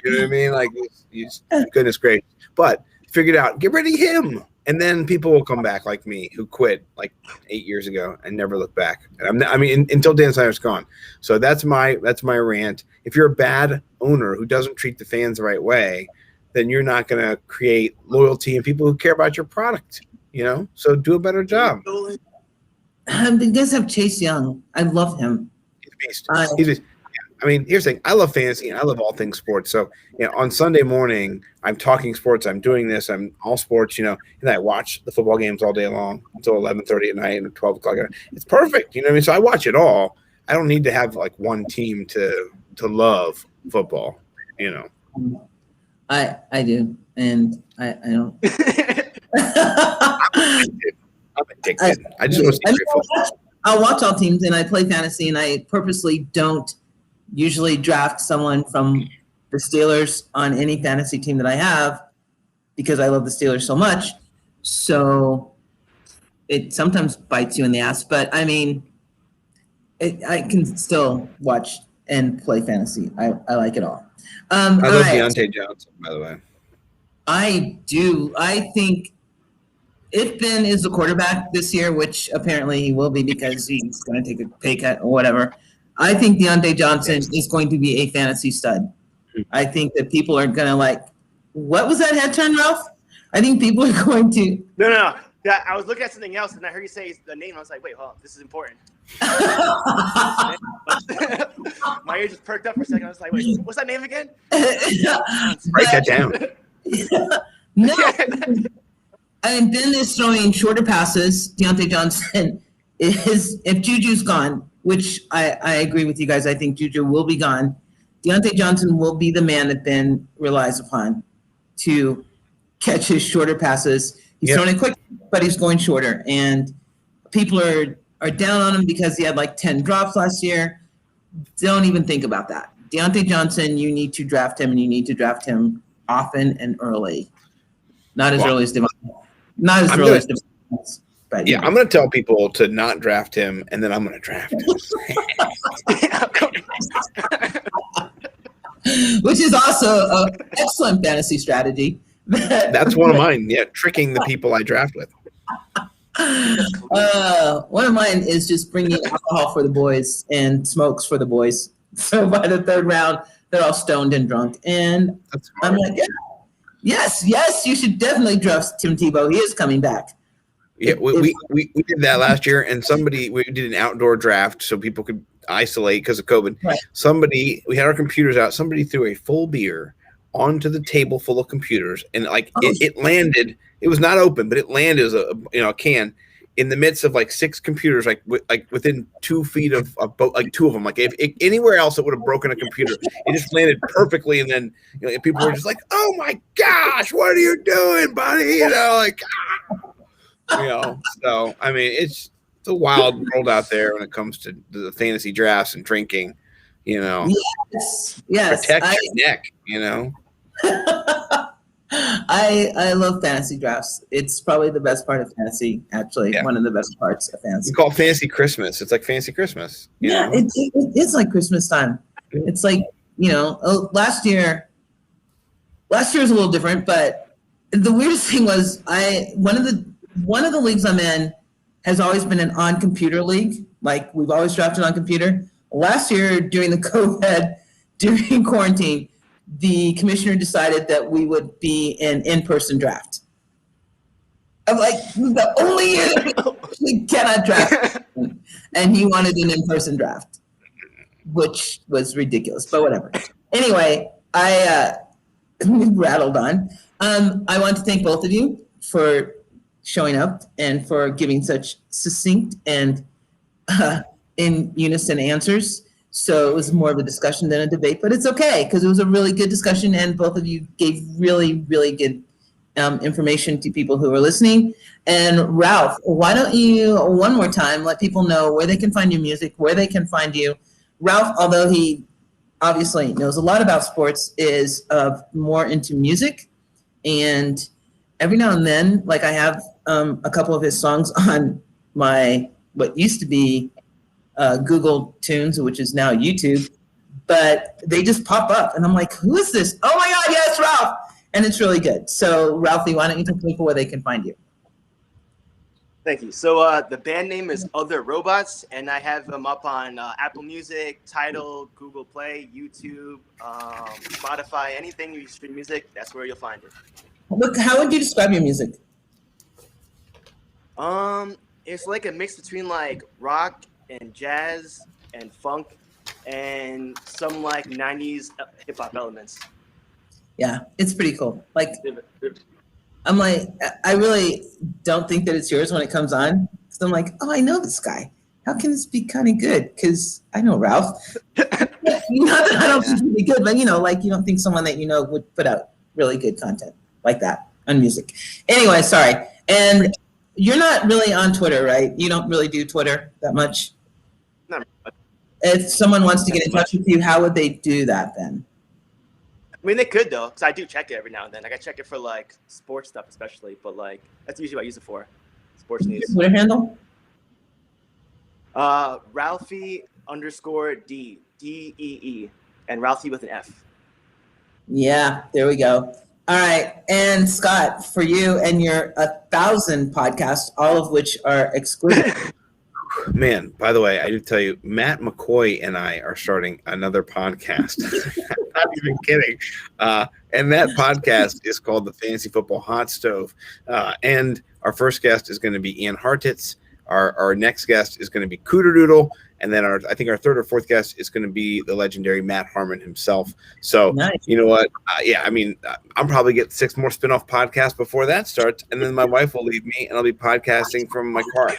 You know what I mean? Like, goodness gracious. But figured out, get rid of him. And then people will come back like me, who quit like 8 years ago and never look back. Until Dan Snyder's gone. So that's my rant. If you're a bad owner who doesn't treat the fans the right way, then you're not going to create loyalty and people who care about your product. So do a better job. You guys have Chase Young. I love him. He's a beast. Here's the thing. I love fantasy and I love all things sports. So, on Sunday morning, I'm talking sports. I'm doing this. I'm all sports, and I watch the football games all day long until 11:30 at night and 12 o'clock. It's perfect. So I watch it all. I don't need to have like one team to love football, I do. And I don't. I'm addicted. I just want to see great football. I'll watch all teams, and I play fantasy, and I purposely don't usually draft someone from the Steelers on any fantasy team that I have because I love the Steelers so much. So it sometimes bites you in the ass, but I mean, I can still watch and play fantasy. I like it all. I love Deontay Johnson, by the way. I do. I think if Ben is the quarterback this year, which apparently he will be because he's going to take a pay cut or whatever, I think Deontay Johnson is going to be a fantasy stud. I think that people are going to like, what was that head turn, Ralph? I think people are going to. No. Yeah, I was looking at something else, and I heard you say the name. I was like, wait, hold on, this is important. My ear just perked up for a second. I was like, wait, what's that name again? Write that down. No. I mean, Ben is throwing shorter passes. Deontay Johnson is, if Juju's gone, which I agree with you guys, I think Juju will be gone. Deontay Johnson will be the man that Ben relies upon to catch his shorter passes. He's throwing it quick, but he's going shorter. And people are down on him because he had like 10 drops last year. Don't even think about that. Deontay Johnson, you need to draft him, and you need to draft him often and early. Not as early as Devon. Not as early as Devon. But yeah, I'm going to tell people to not draft him, and then I'm going to draft him. Which is also an excellent fantasy strategy. That's one of mine. Yeah, tricking the people I draft with. One of mine is just bringing alcohol for the boys and smokes for the boys. So by the third round, they're all stoned and drunk. And I'm like, yes, you should definitely draft Tim Tebow. He is coming back. Yeah, we did that last year, and we did an outdoor draft so people could isolate because of COVID. Right. We had our computers out. Somebody threw a full beer onto the table full of computers, and it landed. It was not open, but it landed as a can in the midst of like 6 computers, like within 2 feet of both, like 2 of them. Like if anywhere else, it would have broken a computer. It just landed perfectly, and then people were just like, "Oh my gosh, what are you doing, buddy?" So I mean, it's a wild world out there when it comes to the fantasy drafts and drinking. Yes. Protect your neck. I love fantasy drafts. It's probably the best part of fantasy. Actually, one of the best parts of fantasy. We call it fantasy Christmas. It's like fantasy Christmas. It's like Christmas time. It's like last year was a little different, but the weirdest thing was one of the leagues I'm in has always been an on-computer league. Like, we've always drafted on computer. Last year, during the COVID, during quarantine, the commissioner decided that we would be an in-person draft. I'm like, the only year that we cannot draft. And he wanted an in-person draft, which was ridiculous, but whatever. Anyway, I rattled on. I want to thank both of you for showing up and for giving such succinct and in unison answers. So it was more of a discussion than a debate, but it's okay because it was a really good discussion, and both of you gave really, really good information to people who are listening. And Ralph, why don't you one more time let people know where they can find your music, where they can find you. Ralph, although he obviously knows a lot about sports, is more into music, and every now and then, like I have a couple of his songs on my what used to be Google Tunes, which is now YouTube, but they just pop up, and I'm like, who is this? Oh my God, yes, Ralph! And it's really good. So, Ralphie, why don't you tell people where they can find you? Thank you. So the band name is Other Robots, and I have them up on Apple Music, Tidal, Google Play, YouTube, Spotify, anything you stream music, that's where you'll find it. Look, how would you describe your music? It's like a mix between like rock and jazz and funk and some like 90s hip hop elements. Yeah, it's pretty cool. Like, I'm like, I really don't think that it's yours when it comes on. So I'm like, oh, I know this guy. How can this be kind of good? Because I know Ralph. Not that I don't think he'd be good, but you don't think someone that would put out really good content like that on music. Anyway, sorry. And You're not really on Twitter, right? You don't really do Twitter that much. Not much. If someone wants to get in touch with you, how would they do that then? I mean, they could though, because I do check it every now and then. Like I check it for like sports stuff, especially. But like that's usually what I use it for, sports news. Twitter handle? Ralphie_D DEE, and Ralphie with an F. Yeah, there we go. All right. And Scott, for you and your 1,000 podcasts, all of which are exclusive. Man, by the way, I did tell you, Matt McCoy and I are starting another podcast. Not even kidding. And that podcast is called the Fantasy Football Hot Stove. And our first guest is going to be Ian Hartitz. Our next guest is going to be Cooter Doodle. And then I think our third or fourth guest is going to be the legendary Matt Harmon himself. So, Nice. You know what? I'm probably get 6 more spinoff podcasts before that starts. And then my wife will leave me and I'll be podcasting from my car.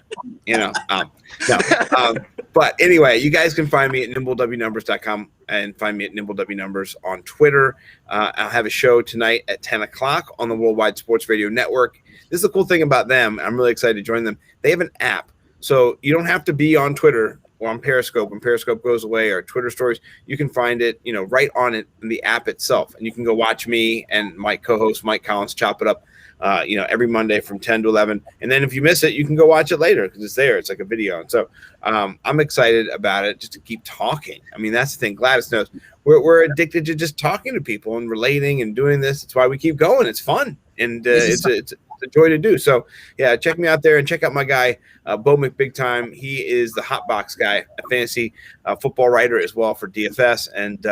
But anyway, you guys can find me at nimblewnumbers.com and find me at nimblewnumbers on Twitter. I'll have a show tonight at 10 o'clock on the Worldwide Sports Radio Network. This is the cool thing about them. I'm really excited to join them. They have an app. So you don't have to be on Twitter or on Periscope. When Periscope goes away or Twitter stories, you can find it, right on it in the app itself. And you can go watch me and my co-host, Mike Collins, chop it up, every Monday from 10 to 11. And then if you miss it, you can go watch it later because it's there. It's like a video. And so I'm excited about it just to keep talking. I mean, that's the thing. Gladys knows we're addicted to just talking to people and relating and doing this. It's why we keep going. It's fun. And it's a joy to do. So yeah, check me out there and check out my guy, Bo McBig Time. He is the hot box guy, a fantasy football writer as well for DFS. And,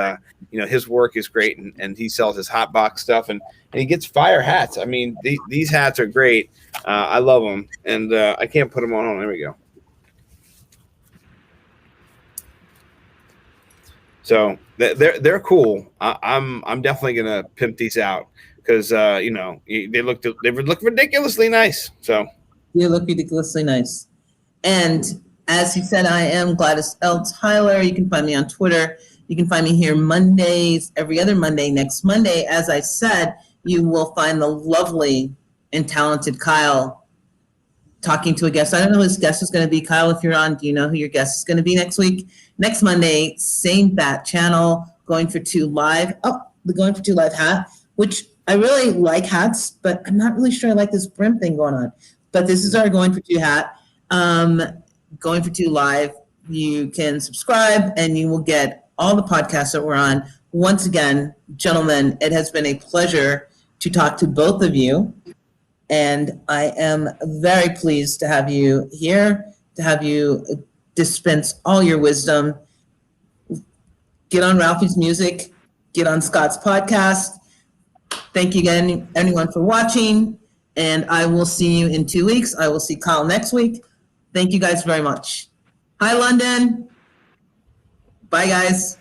his work is great and he sells his hot box stuff and he gets fire hats. I mean, these hats are great. I love them and I can't put them on. There we go. So they're cool. I'm definitely going to pimp these out. Because they look ridiculously nice. So You look ridiculously nice. And as he said, I am Gladys L. Tyler. You can find me on Twitter. You can find me here Mondays, every other Monday. Next Monday, as I said, you will find the lovely and talented Kyle talking to a guest. I don't know who his guest is going to be. Kyle, if you're on, do you know who your guest is going to be next week? Next Monday, same bat channel, Going for Two Live. Oh, the Going for Two Live hat, which I really like hats, but I'm not really sure I like this brim thing going on. But this is our Going for Two hat. Going for Two Live. You can subscribe and you will get all the podcasts that we're on. Once again, gentlemen, it has been a pleasure to talk to both of you. And I am very pleased to have you here, to have you dispense all your wisdom. Get on Ralphie's music, get on Scott's podcast. Thank you again, everyone, for watching. And I will see you in 2 weeks. I will see Kyle next week. Thank you guys very much. Hi, London. Bye, guys.